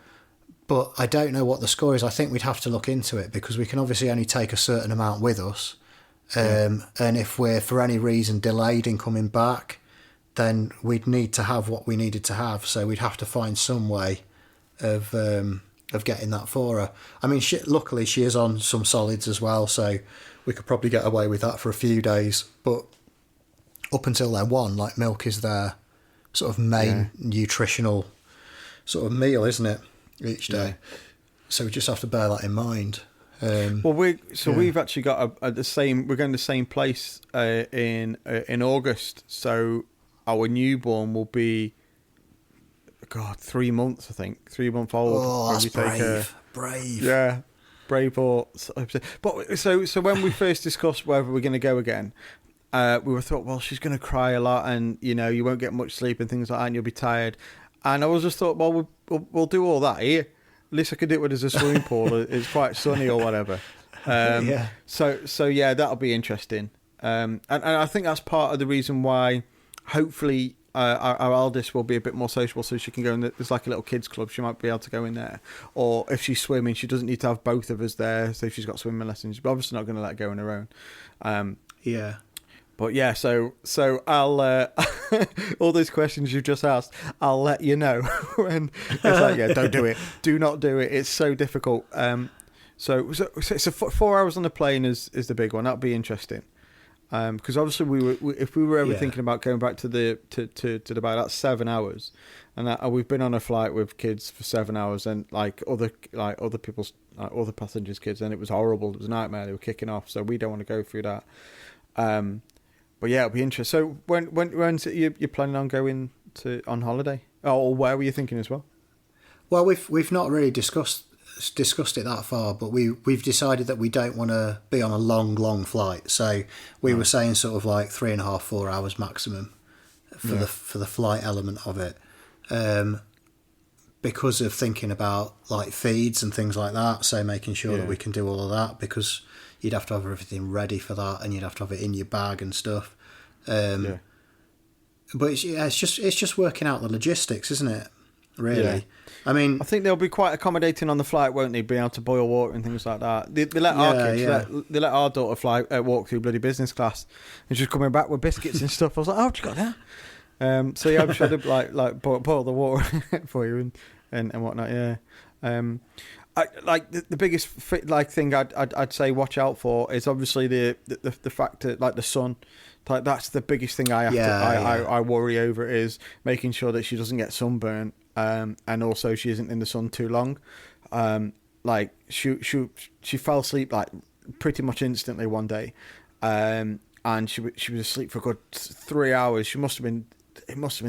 But I don't know what the score is. I think we'd have to look into it, because we can obviously only take a certain amount with us. And if we're for any reason delayed in coming back, then we'd need to have what we needed to have. So we'd have to find some way of getting that for her. I mean, luckily she is on some solids as well, so we could probably get away with that for a few days. But up until then, like milk is their sort of main nutritional sort of meal, isn't it, each day? Yeah. So we just have to bear that in mind. We've actually got we're going to the same place in August. So our newborn will be 3 months, I think, 3 month old. Oh, that's brave. Yeah, brave. But so when we first discussed whether we're going to go again, we were thought, well, she's going to cry a lot, and you won't get much sleep and things like that, and you'll be tired. And I was just thought, well, we'll do all that here. At least I could do it when there's a swimming pool. It's quite sunny or whatever. So yeah, that'll be interesting. And I think that's part of the reason why, hopefully, our eldest will be a bit more sociable, so she can go in. There's like a little kids club. She might be able to go in there. Or if she's swimming, she doesn't need to have both of us there. So if she's got swimming lessons, but obviously not going to let her go on her own. Yeah. But yeah, so I'll all those questions you've just asked, I'll let you know when it's like, don't do it, do not do it. It's so difficult. So 4 hours on the plane is the big one. That'll be interesting. Because obviously if we were ever thinking about going back to Dubai, that's 7 hours, and we've been on a flight with kids for 7 hours, and other people's other passengers' kids, and it was horrible. It was a nightmare. They were kicking off, so we don't want to go through that. But yeah, it'll be interesting. So when's it you're planning on going on holiday? Or where were you thinking as well? Well, we've not really discussed it that far, but we've decided that we don't want to be on a long flight. So we were saying sort of like 3.5, 4 hours maximum for the flight element of it, because of thinking about like feeds and things like that. So making sure that we can do all of that, because you'd have to have everything ready for that, and you'd have to have it in your bag and stuff. But it's just working out the logistics, isn't it? Really. Yeah. I mean, I think they'll be quite accommodating on the flight, won't they? Being able to boil water and things like that. They let our kids, they let our daughter walk through bloody business class, and she's coming back with biscuits and stuff. I was like, oh, what you got there? So yeah, I'm sure they'd like boil the water for you and whatnot. Yeah. The biggest thing I'd say watch out for is obviously the fact that the sun. Like that's the biggest thing I worry over, is making sure that she doesn't get sunburnt, and also she isn't in the sun too long. She fell asleep like pretty much instantly one day, and she was asleep for a good 3 hours. It must have been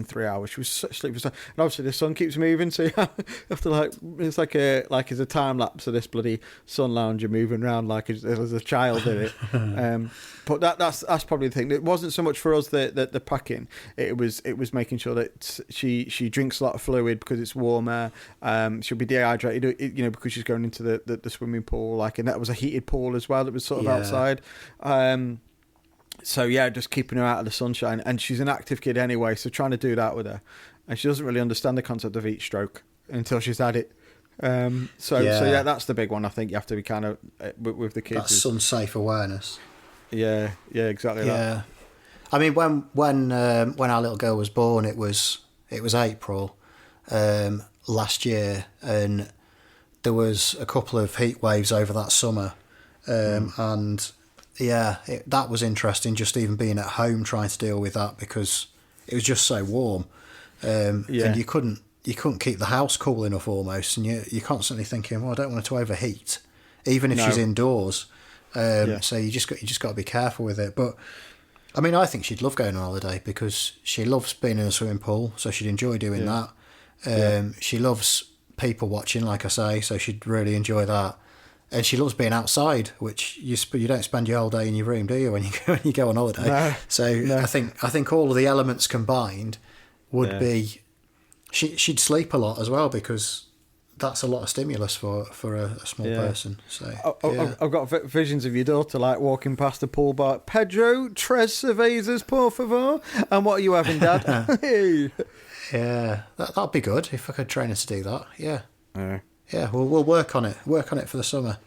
3 hours. She was asleep for, and obviously the sun keeps moving, so you have to it's like a time lapse of this bloody sun lounger moving around like as a child in it. But that's probably the thing. It wasn't so much for us the packing. It was making sure that she drinks a lot of fluid because it's warmer. She'll be dehydrated, because she's going into the swimming pool, and that was a heated pool as well. It was sort of outside. So yeah, just keeping her out of the sunshine, and she's an active kid anyway, so trying to do that with her, and she doesn't really understand the concept of heat stroke until she's had it. So yeah, that's the big one. I think you have to be kind of with the kids. That's sun safe awareness. Yeah, exactly. Yeah, I mean when our little girl was born, it was April last year, and there was a couple of heat waves over that summer, and. Yeah, that was interesting, just even being at home trying to deal with that, because it was just so warm. And you couldn't keep the house cool enough almost, and you're constantly thinking, well, I don't want it to overheat, even if she's indoors. So you just got to be careful with it. But I mean, I think she'd love going on holiday, because she loves being in a swimming pool, so she'd enjoy doing that. She loves people watching, like I say, so she'd really enjoy that. And she loves being outside, which you don't spend your whole day in your room, do you, when you go on holiday? No, So no. I think all of the elements combined would be she'd sleep a lot as well, because that's a lot of stimulus for a small person. So I've got visions of your daughter like walking past the pool bar. Pedro, tres cervezas, por favor. And what are you having, Dad? Hey. Yeah, that'd be good if I could train her to do that. Yeah. Yeah. Yeah, we'll work on it. Work on it for the summer.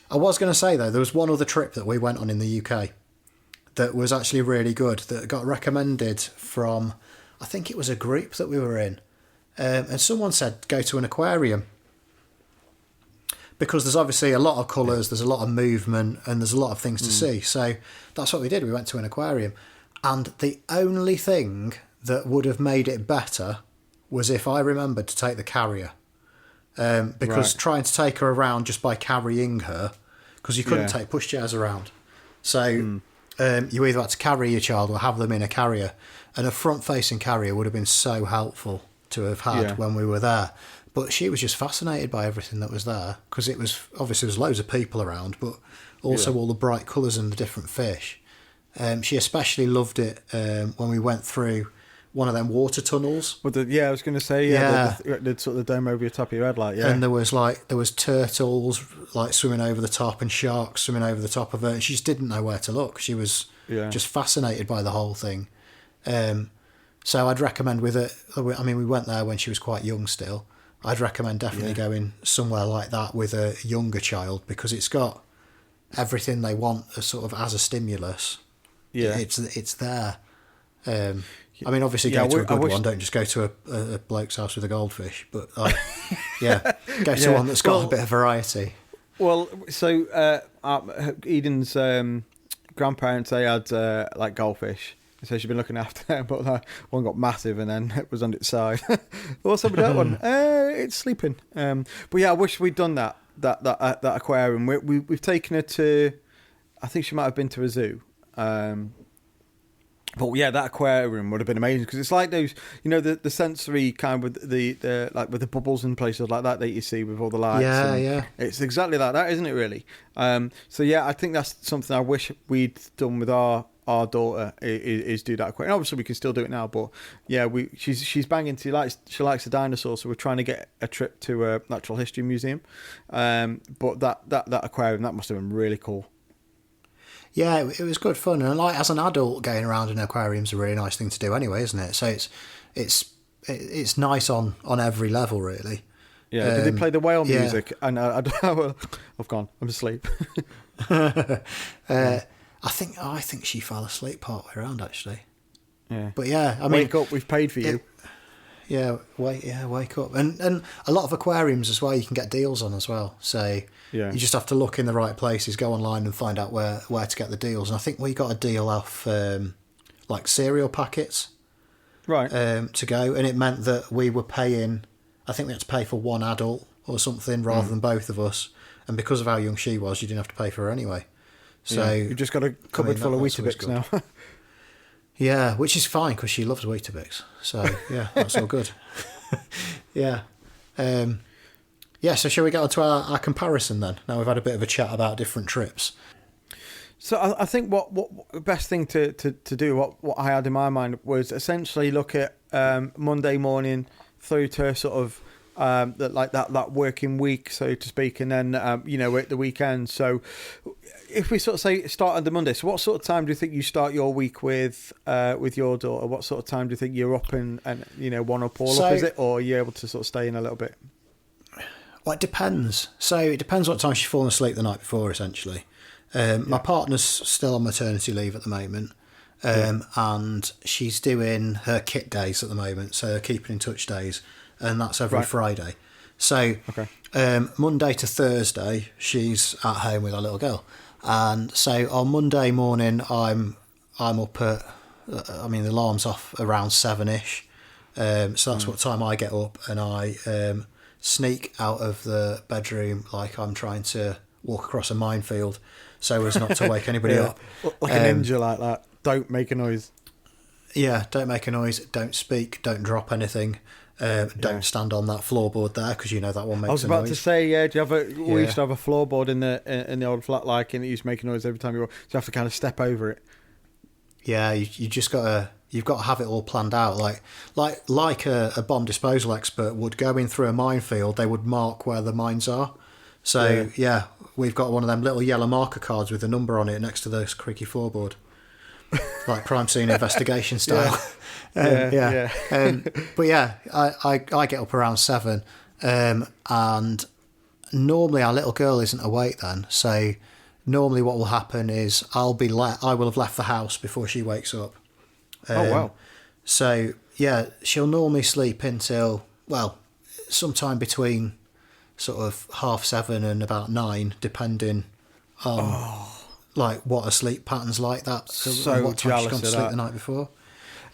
I was going to say, though, there was one other trip that we went on in the UK that was actually really good, that got recommended from, I think it was a group that we were in. And someone said, go to an aquarium. Because there's obviously a lot of colours, there's a lot of movement, and there's a lot of things to see. So that's what we did. We went to an aquarium. And the only thing that would have made it better was if I remembered to take the carrier. Because trying to take her around just by carrying her, because you couldn't take pushchairs around. So you either had to carry your child or have them in a carrier. And a front-facing carrier would have been so helpful to have had when we were there. But she was just fascinated by everything that was there, because it was obviously there's loads of people around, but also all the bright colours and the different fish. She especially loved it when we went through one of them water tunnels. Well, I was going to say, the sort of dome over your top of your head, like, And there was turtles like swimming over the top and sharks swimming over the top of her, and she just didn't know where to look. She was just fascinated by the whole thing. So I'd recommend with it. I mean, we went there when she was quite young still. I'd recommend definitely going somewhere like that with a younger child, because it's got everything they want sort of as a stimulus. Yeah, it's there. I mean, obviously, go to a good one. Don't just go to a bloke's house with a goldfish. But go to one that's got a bit of variety. Well, so Eden's grandparents, they had like goldfish. So she'd been looking after them, but one got massive and then it was on its side. What's up with that one? It's sleeping. But yeah, I wish we'd done that aquarium. We've taken her to, I think she might have been to a zoo. But yeah, that aquarium would have been amazing, because it's like those, the sensory kind with the like with the bubbles and places like that you see with all the lights. Yeah. It's exactly like that, isn't it? Really. So yeah, I think that's something I wish we'd done with our daughter is do that aquarium. Obviously, we can still do it now, but yeah, she's banging. She likes the dinosaurs, so we're trying to get a trip to a natural history museum. But that aquarium, that must have been really cool. Yeah, it was good fun, and like as an adult, going around in aquarium's a really nice thing to do anyway, isn't it? So it's nice on every level, really. Yeah, did they play the whale music? And I've gone. I'm asleep. I think she fell asleep partway around, actually. Yeah. But yeah, I mean, wake up, we've paid for you. Wake up. And a lot of aquariums as well, you can get deals on as well. So you just have to look in the right places, go online and find out where to get the deals. And I think we got a deal off like cereal packets. Right. To go, and it meant that we were paying, I think we had to pay for one adult or something rather than both of us. And because of how young she was, you didn't have to pay for her anyway. So you've just got a cupboard full of Weetabix now. Yeah, which is fine because she loves Weetabix. So yeah, that's all good. Yeah. So shall we get on to our comparison then? Now we've had a bit of a chat about different trips. So I think what the best thing to do, what I had in my mind, was essentially look at Monday morning through to sort of that working week, so to speak, and then at the weekend. So if we sort of say start on the Monday, so what sort of time do you think you start your week with your daughter? What sort of time do you think you're up and one up all up, is it, or are you able to sort of stay in a little bit? Well, it depends. So it depends what time she's fallen asleep the night before, essentially. My partner's still on maternity leave at the moment, and she's doing her kit days at the moment, so her keeping in touch days, and that's every Friday. So Monday to Thursday, she's at home with our little girl, and so on Monday morning, I'm up at, the alarm's off around 7ish, so that's what time I get up, and I sneak out of the bedroom like I'm trying to walk across a minefield, so as not to wake anybody up. Like a ninja like that. Don't make a noise. Yeah, don't make a noise, don't speak, don't drop anything. Don't stand on that floorboard there because that one makes a noise. I was about to say, yeah. Do you have we used to have a floorboard in the old flat, and it used to make a noise every time you walk. So you have to kind of step over it. Yeah, you just you've got to have it all planned out, like a bomb disposal expert would go in through a minefield. They would mark where the mines are. So yeah, we've got one of them little yellow marker cards with a number on it next to this creaky floorboard, like crime scene investigation style. But yeah, I get up around 7, and normally our little girl isn't awake then. So normally what will happen is I will have left the house before she wakes up. Oh wow! So yeah, she'll normally sleep until sometime between sort of 7:30 and about 9, depending on what her sleep pattern's like that. So what time she's gone to sleep that the night before.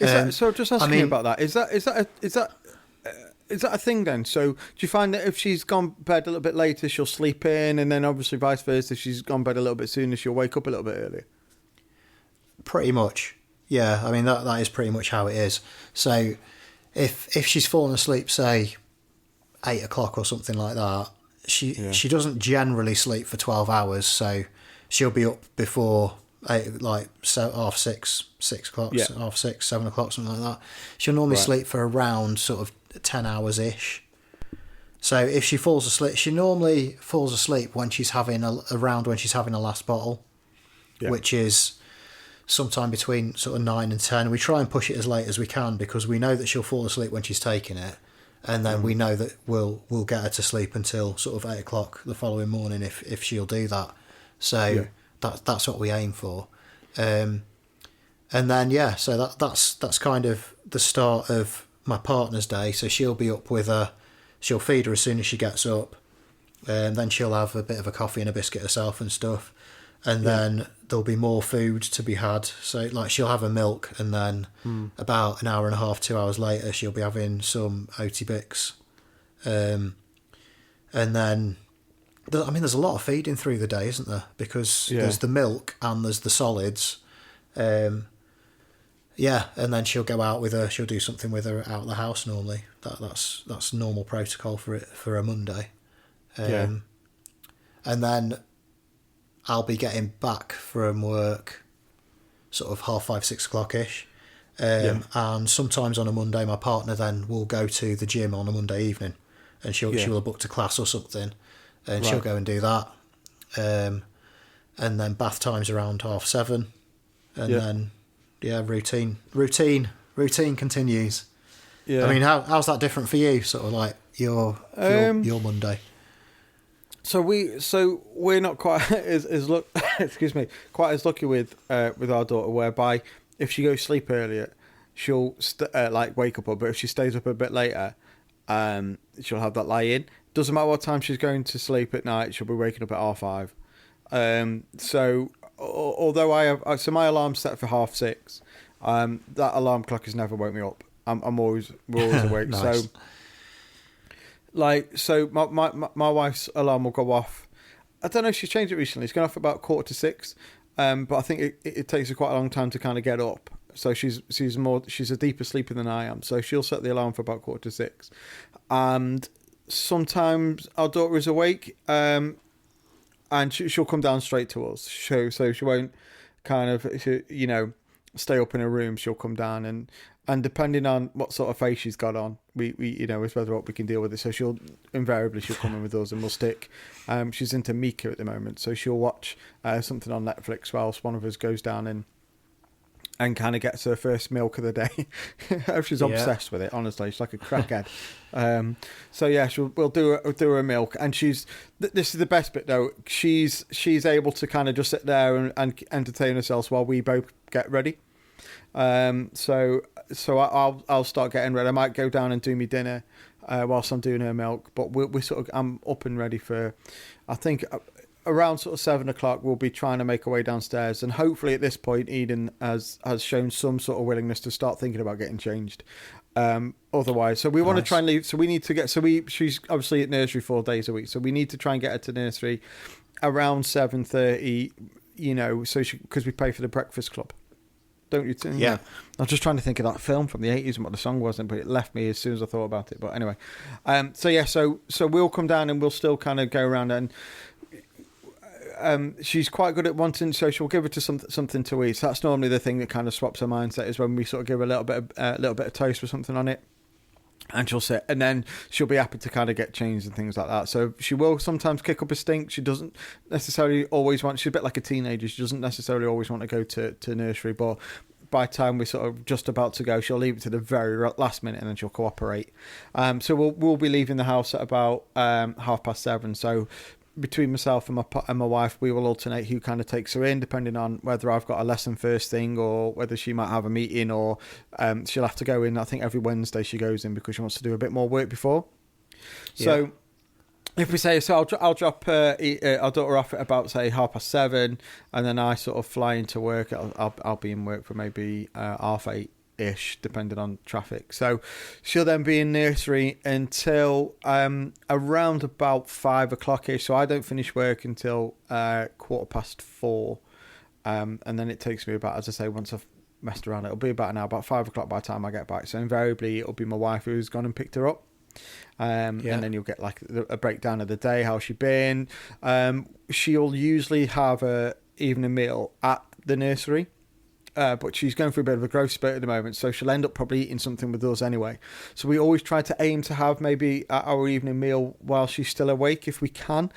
So just asking you about that. Is that a thing then? So do you find that if she's gone bed a little bit later, she'll sleep in, and then obviously vice versa, if she's gone bed a little bit sooner, she'll wake up a little bit earlier? Pretty much. Yeah, I mean that is pretty much how it is. So if she's fallen asleep, say 8 o'clock or something like that, she doesn't generally sleep for 12 hours. So she'll be up before 8, like 6:30, 6:30, 7 o'clock, something like that. She'll normally sleep for around sort of 10 hours ish. So if she falls asleep, she normally falls asleep when she's having a last bottle, which is sometime between sort of 9 and 10. We try and push it as late as we can because we know that she'll fall asleep when she's taking it, and then we know that we'll get her to sleep until sort of 8 o'clock the following morning if she'll do that. So that's what we aim for, and then so that's kind of the start of my partner's day. So she'll be up with her, she'll feed her as soon as she gets up, and then she'll have a bit of a coffee and a biscuit herself and stuff. And then there'll be more food to be had. So, she'll have a milk, and then about an hour and a half, 2 hours later, she'll be having some Oaty Bix. And then, there's a lot of feeding through the day, isn't there? Because there's the milk and there's the solids. And then she'll go out with her. She'll do something with her out of the house normally. That's normal protocol for a Monday. And then I'll be getting back from work sort of 5:30, 6 o'clock-ish. And sometimes on a Monday, my partner then will go to the gym on a Monday evening, and she'll have booked a class or something, and she'll go and do that. And then bath time's around 7:30, and then, routine continues. Yeah. I mean, how's that different for you, sort of like your Monday? So we're not quite quite as lucky with our daughter, whereby if she goes sleep earlier, she'll wake up, but if she stays up a bit later, she'll have that lie in. Doesn't matter what time she's going to sleep at night, she'll be waking up at 5:30. So although my alarm's set for 6:30, that alarm clock has never woke me up. we're always awake. Nice. So my wife's alarm will go off. I don't know if she's changed it recently. It's gone off about 5:45, but I think it takes her quite a long time to kind of get up. So she's a deeper sleeper than I am. So she'll set the alarm for about 5:45, and sometimes our daughter is awake, and she'll come down straight to us. So she won't kind of stay up in her room. She'll come down and depending on what sort of face she's got on, we is whether or not we can deal with it. So she'll come in with us, and we'll stick. She's into Mika at the moment, so she'll watch something on Netflix whilst one of us goes down and kind of gets her first milk of the day. She's obsessed with it, honestly. She's like a crackhead. We'll do her milk, and this is the best bit though. She's able to kind of just sit there and entertain herself while we both get ready. So I'll start getting ready. I might go down and do me dinner whilst I'm doing her milk, but I'm up and ready for, I think, around sort of 7 o'clock. We'll be trying to make our way downstairs, and hopefully at this point Eden has shown some sort of willingness to start thinking about getting changed. Otherwise, so we want to try and leave. So we need to get. She's obviously at nursery 4 days a week, so we need to try and get her to nursery around 7:30. Because we pay for the breakfast club. don't you? Yeah. I was just trying to think of that film from the 80s and what the song wasn't, but it left me as soon as I thought about it. But anyway, so we'll come down and we'll still kind of go around, and she's quite good at wanting, so she'll give her to something to eat. So that's normally the thing that kind of swaps her mindset, is when we sort of give her a little bit of toast with something on it. And she'll sit, and then she'll be happy to kind of get changed and things like that. So she will sometimes kick up a stink. She doesn't necessarily always want. She's a bit like a teenager. She doesn't necessarily always want to go to nursery, but by the time we're sort of just about to go, she'll leave it to the very last minute, and then she'll cooperate. So we'll be leaving the house at about 7:30. So between myself and my wife, we will alternate who kind of takes her in, depending on whether I've got a lesson first thing or whether she might have a meeting, or she'll have to go in. I think every Wednesday she goes in because she wants to do a bit more work before. Yeah. So if we say, so I'll drop our daughter off at about, say, 7:30, and then I sort of fly into work. I'll be in work for maybe 8:30-ish, depending on traffic. So she'll then be in nursery until around about 5 o'clock-ish. So I don't finish work until 4:15, and then it takes me about, as I say, once I've messed around, it'll be about an hour, about 5 o'clock by the time I get back. So invariably it'll be my wife who's gone and picked her up. And then you'll get like a breakdown of the day, how she been. She'll usually have a evening meal at the nursery, but she's going through a bit of a growth spurt at the moment, so she'll end up probably eating something with us anyway. So we always try to aim to have maybe our evening meal while she's still awake, if we can.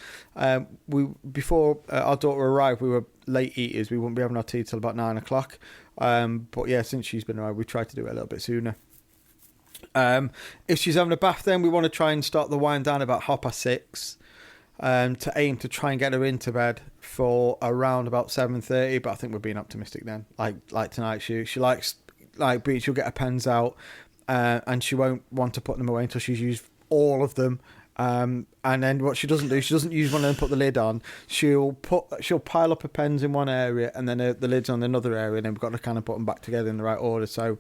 Before our daughter arrived, we were late eaters. We wouldn't be having our tea till about 9 o'clock. But yeah, since she's been around, we tried to do it a little bit sooner. If she's having a bath, then we want to try and start the wind down about 6:30, to aim to try and get her into bed for around about 7:30. But I think we're being optimistic then. Like tonight, she likes beach. She'll get her pens out, and she won't want to put them away until she's used all of them. And then what she doesn't do, she doesn't use one and put the lid on. She'll pile up her pens in one area, and then the lid's on another area, and then we've got to kind of put them back together in the right order. So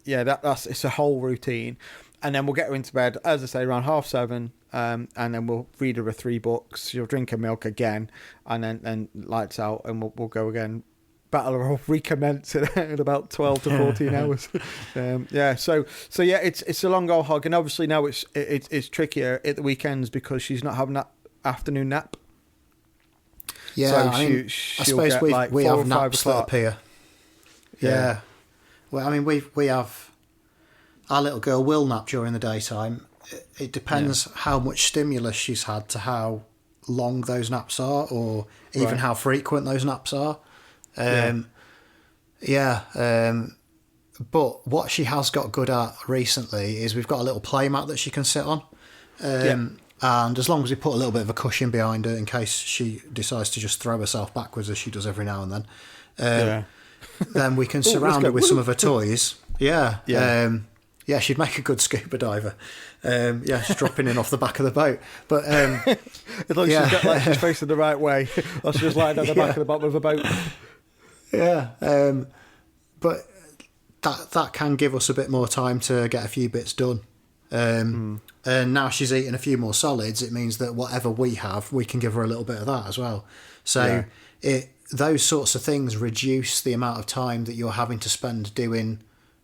it's a whole routine. And then we'll get her into bed, as I say, around 7:30, and then we'll read her 3 books. She'll drink her milk again, and then lights out, and we'll go again. Battle will recommence in about 12 to 14 hours. So it's a long old hog, and obviously now it's trickier at the weekends because she's not having that afternoon nap. Yeah, so I suppose we have naps that appear. Yeah. Well, I mean, we have our little girl will nap during the daytime. It depends how much stimulus she's had to how long those naps are, or even how frequent those naps are. But what she has got good at recently is we've got a little play mat that she can sit on. And as long as we put a little bit of a cushion behind her in case she decides to just throw herself backwards, as she does every now and then, then we can surround her with some of her toys. She'd make a good scuba diver. She's dropping in off the back of the boat. But as long as she's facing the right way, or she's just lying on the back of the bottom of a boat. But that can give us a bit more time to get a few bits done. And now she's eating a few more solids. It means that whatever we have, we can give her a little bit of that as well. So those sorts of things reduce the amount of time that you're having to spend doing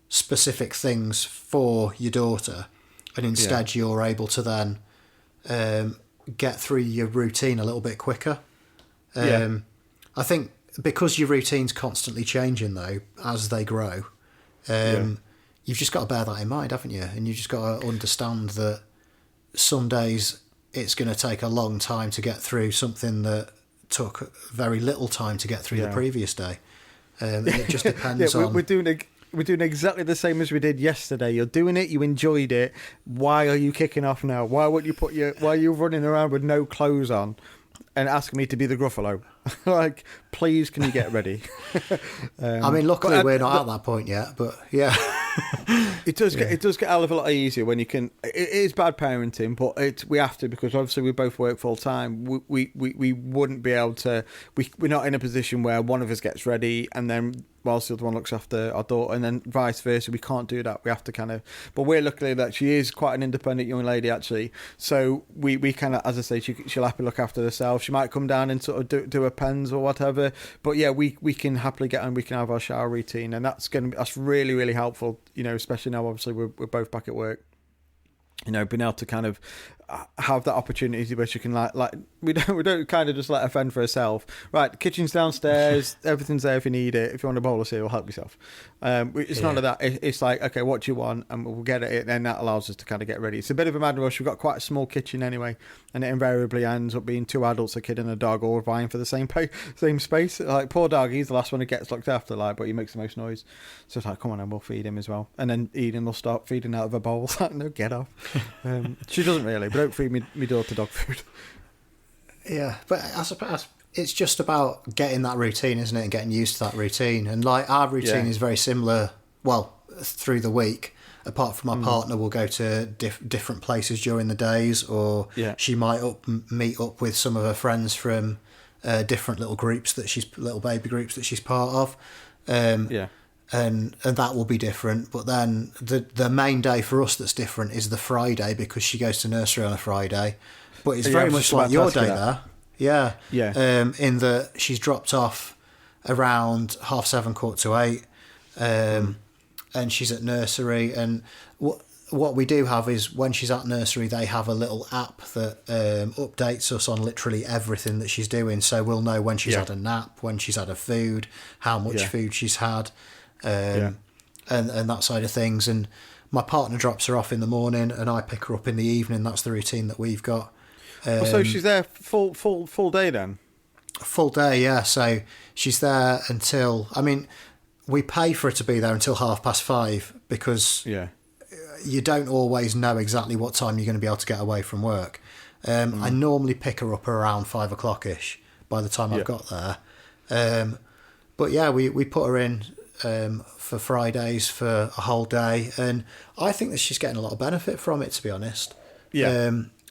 specific things for your daughter, and instead you're able to then get through your routine a little bit quicker. I think because your routine's constantly changing though as they grow, you've just got to bear that in mind, haven't you? And you've just got to understand that some days it's going to take a long time to get through something that took very little time to get through the previous day. It just depends on... We're doing exactly the same as we did yesterday. You're doing it, you enjoyed it. Why are you kicking off now? Why are you running around with no clothes on and asking me to be the Gruffalo? Like, please, can you get ready? I mean, luckily we're not at that point yet, but yeah. It does get a hell of a lot easier when you can. It is bad parenting, but we have to, because obviously we both work full time. We wouldn't be able to. We're not in a position where one of us gets ready and then whilst the other one looks after our daughter, and then vice versa. We can't do that. We have to kind of, but we're lucky that she is quite an independent young lady actually. So we kind of, as I say, she'll happily look after herself. She might come down and sort of do her pens or whatever. But yeah, we can happily get on. We can have our shower routine, and that's really, really helpful. Especially now, obviously we're both back at work. Being able to kind of have that opportunity where she can like we don't kind of just let her fend for herself. Right, the kitchen's downstairs, everything's there if you need it. If you want a bowl of cereal, help yourself. It's none of that. It's like, okay, what do you want, and we'll get it. And then that allows us to kind of get ready. It's a bit of a mad rush. We've got quite a small kitchen anyway, and it invariably ends up being 2 adults, a kid, and a dog, all vying for the same space. Like, poor dog, he's the last one who gets looked after, but he makes the most noise. So it's like, come on, and we'll feed him as well. And then Eden will start feeding out of a bowl. It's like, no, get off. She doesn't really, but don't feed me daughter dog food. Yeah, but I suppose it's just about getting that routine, isn't it, and getting used to that routine. And our routine is very similar. Well, through the week, apart from my partner will go to different places during the days, or she might meet up with some of her friends from different little baby groups that she's part of. And that will be different. But then the main day for us that's different is the Friday, because she goes to nursery on a Friday. But it's very much like your day there. Yeah. In that she's dropped off around 7:30, 7:45, and she's at nursery. And what we do have is, when she's at nursery, they have a little app that updates us on literally everything that she's doing. So we'll know when she's had a nap, when she's had her food, how much food she's had, and that side of things. And my partner drops her off in the morning, and I pick her up in the evening. That's the routine that we've got. So she's there full day then? Full day, yeah. So she's there until, we pay for her to be there until 5:30, because you don't always know exactly what time you're going to be able to get away from work. I normally pick her up around 5 o'clock-ish by the time I've got there. But yeah, we put her in for Fridays for a whole day, and I think that she's getting a lot of benefit from it, to be honest.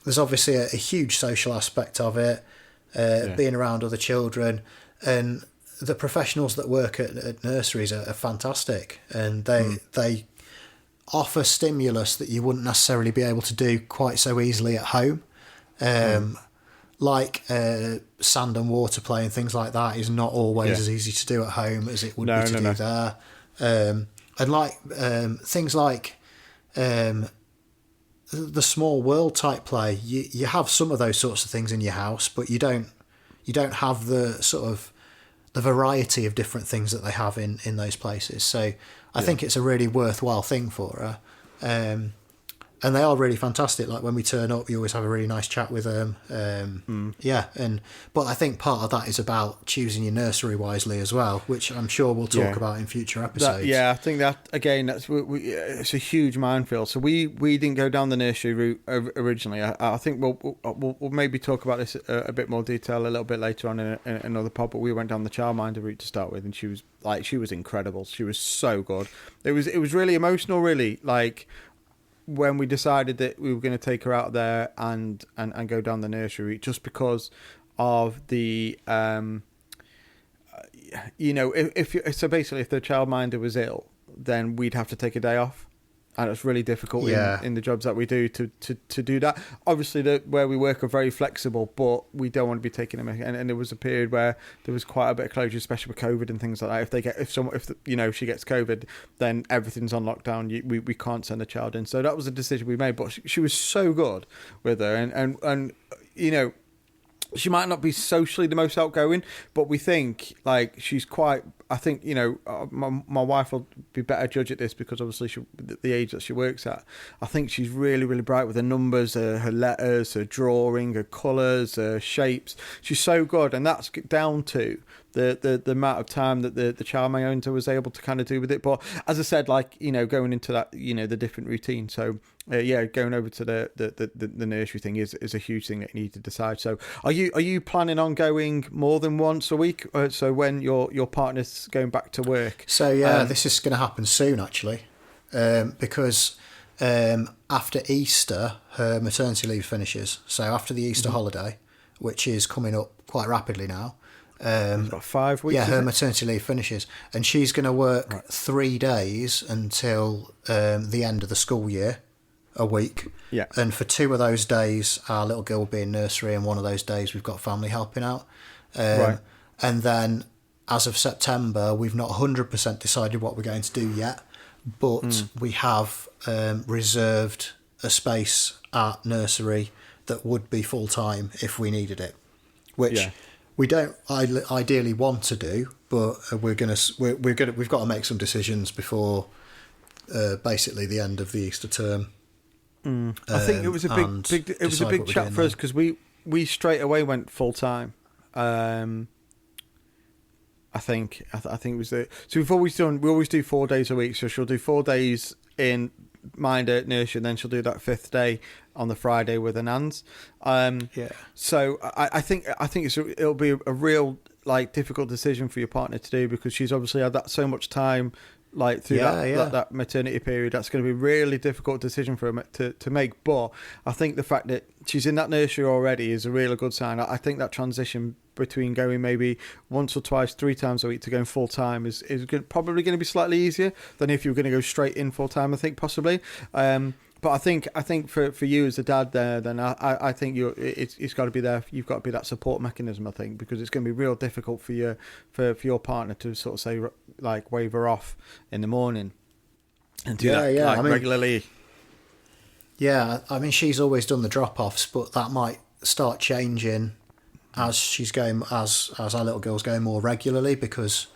There's obviously a huge social aspect of it, being around other children, and the professionals that work at nurseries are fantastic, and they offer stimulus that you wouldn't necessarily be able to do quite so easily at home. Like sand and water play and things like that is not always as easy to do at home as it would be to do there. And things like the small world type play, you have some of those sorts of things in your house, but you don't have the sort of the variety of different things that they have in those places. So I think it's a really worthwhile thing for her. And they are really fantastic. Like, when we turn up, you always have a really nice chat with them. But I think part of that is about choosing your nursery wisely as well, which I'm sure we'll talk about in future episodes. I think that, again, it's a huge minefield. So we didn't go down the nursery route originally. I think we'll maybe talk about this a bit more detail a little bit later on in another pod. But we went down the childminder route to start with, and she was incredible. She was so good. It was really emotional, really, like, when we decided that we were going to take her out there and go down the nursery, just because of the if the childminder was ill, then we'd have to take a day off, and it's really difficult in the jobs that we do to do that. Obviously, where we work are very flexible, but we don't want to be taking them. And there was a period where there was quite a bit of closure, especially with COVID and things like that. If she gets COVID, then everything's on lockdown. We can't send a child in. So that was a decision we made. But she was so good with her, and she might not be socially the most outgoing, but we think, like, she's quite. I think, my wife will be better judge at this, because obviously the age that she works at. I think she's really, really bright with her numbers, her letters, her drawing, her colours, her shapes. She's so good, and that's down to the amount of time that the childminder was able to kind of do with it. But as I said, like, going into that, the different routine. So going over to the nursery thing is a huge thing that you need to decide. So are you planning on going more than once a week? So when your partner's going back to work? So this is going to happen soon, actually, because after Easter, her maternity leave finishes. So after the Easter holiday, which is coming up quite rapidly now, About 5 weeks. Yeah, her maternity leave finishes, and she's going to work 3 days until the end of the school year, a week. Yeah. And for 2 of those days, our little girl will be in nursery, and one of those days we've got family helping out. Right. And then, as of September, we've not 100% decided what we're going to do yet, but we have reserved a space at nursery that would be full time if we needed it, which we don't ideally want to do, but we've got to make some decisions before basically the end of the Easter term. I think it was a big chat for us because we straight away went full time. I think it was so we always do 4 days a week. So she'll do 4 days in Minder at nursery, and then she'll do that 5th day on the Friday with her nans. So I think it'll be a real difficult decision for your partner to do, because she's obviously had that so much time through that maternity period. That's going to be a really difficult decision for her to make. But I think the fact that she's in that nursery already is a really good sign. I think that transition between going maybe once or twice, 3 times a week to going full time is probably going to be slightly easier than if you were going to go straight in full time. I think possibly. But I think for you as a dad there, then I think it's got to be there. You've got to be that support mechanism. I think, because it's going to be real difficult for your partner to sort of say wave her off in the morning and do that regularly. Yeah, I mean, she's always done the drop offs, but that might start changing as she's going as our little girl's going more regularly, because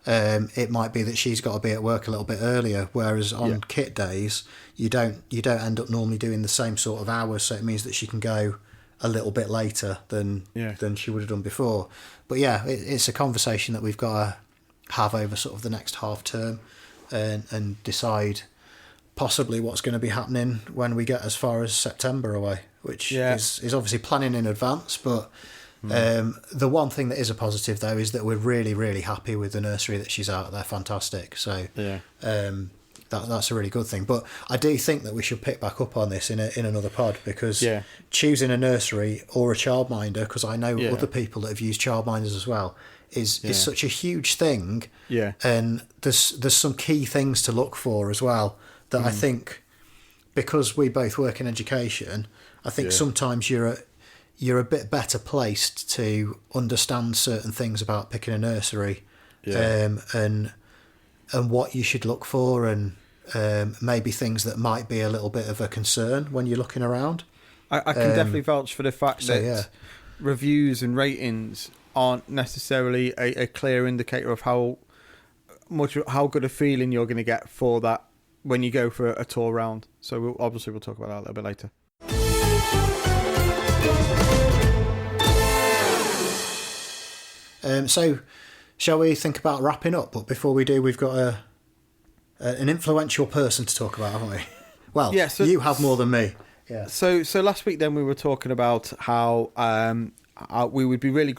it might be that she's got to be at work a little bit earlier, whereas on kit days you don't end up normally doing the same sort of hours, so it means that she can go a little bit later than she would have done before. But it's a conversation that we've got to have over sort of the next half term and decide possibly what's going to be happening when we get as far as September away, which is obviously planning in advance. But the one thing that is a positive, though, is that we're really, really happy with the nursery that she's at. They're fantastic. So that's a really good thing. But I do think that we should pick back up on this in another pod, because choosing a nursery or a childminder, because I know other people that have used childminders as well, is such a huge thing. Yeah. And there's some key things to look for as well that I think, because we both work in education, I think sometimes you're a bit better placed to understand certain things about picking a nursery, and what you should look for, and maybe things that might be a little bit of a concern when you're looking around. I can definitely vouch for the fact that reviews and ratings aren't necessarily a clear indicator of how good a feeling you're going to get for that when you go for a tour round. So we'll talk about that a little bit later. So, shall we think about wrapping up? But before we do, we've got an influential person to talk about, haven't we? Well, you have more than me. Yeah. So last week then we were talking about how we would be really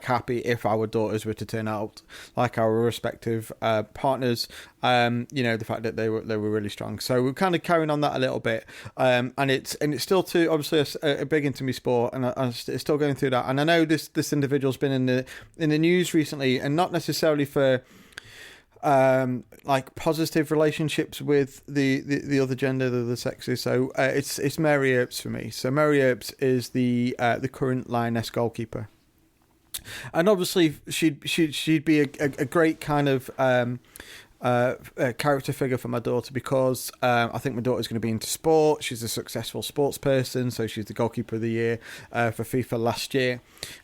happy if our daughters were to turn out like our respective partners. The fact that they were really strong. So we're kind of carrying on that a little bit, and it's still obviously a big into me sport, and I'm still going through that. And I know this individual's been in the news recently, and not necessarily for positive relationships with the other gender, the sexes. So it's Mary Earps for me. So Mary Earps is the current Lioness goalkeeper, and obviously she'd be a great kind of character figure for my daughter, because I think my daughter's going to be into sport. She's a successful sports person, so she's the goalkeeper of the year for FIFA last year.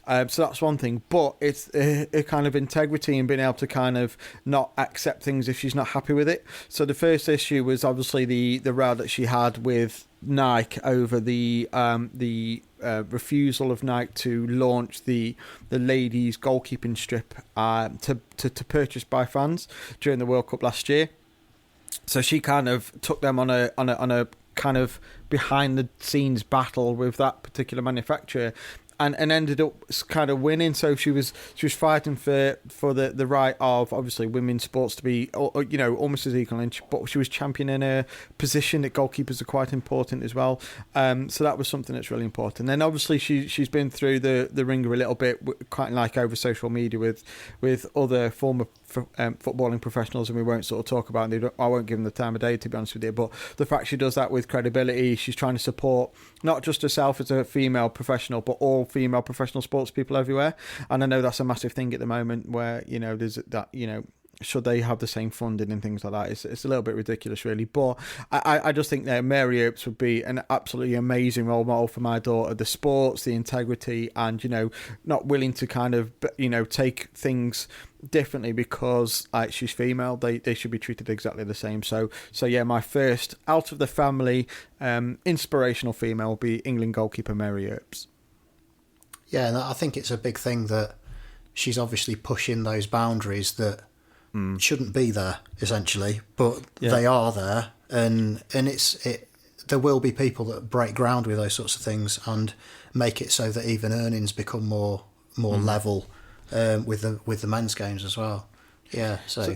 So that's one thing, but it's a kind of integrity and being able to kind of not accept things if she's not happy with it. So the first issue was obviously the row that she had with Nike over the refusal of Nike to launch the ladies goalkeeping strip to purchase by fans during the World Cup last year. So she kind of took them on a kind of behind the scenes battle with that particular manufacturer, and ended up kind of winning. So she was fighting for the right of obviously women's sports to be, you know, almost as equal. But she was championing a position that goalkeepers are quite important as well. So that was something that's really important. Then obviously she's been through the ringer a little bit, quite like over social media with other former footballing professionals, and we won't sort of talk about it. I won't give them the time of day, to be honest with you, but the fact she does that with credibility, she's trying to support not just herself as a female professional, but all female professional sports people everywhere. And I know that's a massive thing at the moment, where, you know, there's that, you know, should they have the same funding and things like that? It's a little bit ridiculous, really. But I just think that Mary Earps would be an absolutely amazing role model for my daughter. The sports, the integrity, and, you know, not willing to kind of, you know, take things differently because like she's female. They should be treated exactly the same. So yeah, my first out of the family inspirational female will be England goalkeeper Mary Earps. Yeah, and I think it's a big thing that she's obviously pushing those boundaries that shouldn't be there, essentially, but they are there, and there will be people that break ground with those sorts of things and make it so that even earnings become more level with the men's games as well. Yeah, so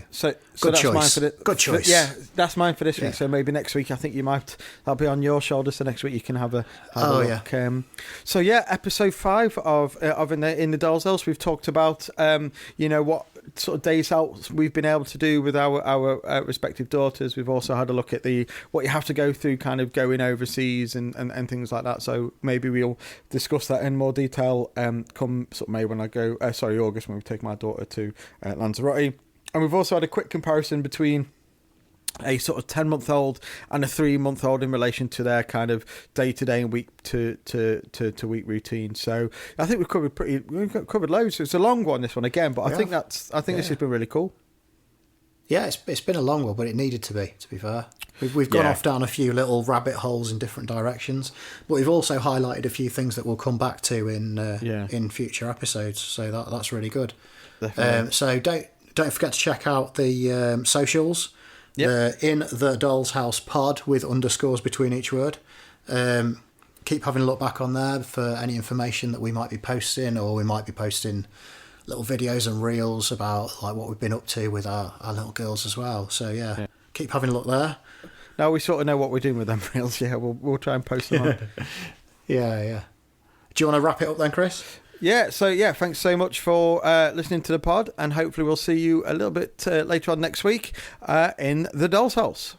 good choice. Good choice. Yeah, that's mine for this week. So maybe next week, I think that'll be on your shoulders. So next week you can have a look. Yeah. So yeah, episode 5 of in the Doll's House, we've talked about you know, what sort of days out we've been able to do with our respective daughters. We've also had a look at what you have to go through kind of going overseas and things like that. So maybe we'll discuss that in more detail come sort of May when I go August when we take my daughter to Lanzarote. And we've also had a quick comparison between a sort of 10-month-old and a 3-month-old in relation to their kind of day-to-day and week to week routine. So I think we've covered loads. It's a long one, this one again, but I think this has been really cool. Yeah, it's been a long one, but it needed to be fair. We've gone off down a few little rabbit holes in different directions, but we've also highlighted a few things that we'll come back to in future episodes. So that's really good. So don't forget to check out the socials. In the Doll's House Pod with underscores between each word. Keep having a look back on there for any information that we might be posting, or we might be posting little videos and reels about like what we've been up to with our little girls as well. So keep having a look there. Now we sort of know what we're doing with them reels. Yeah, we'll try and post them on. Yeah. Do you want to wrap it up then, Chris? Yeah, so thanks so much for listening to the pod, and hopefully we'll see you a little bit later on next week in the Doll's House.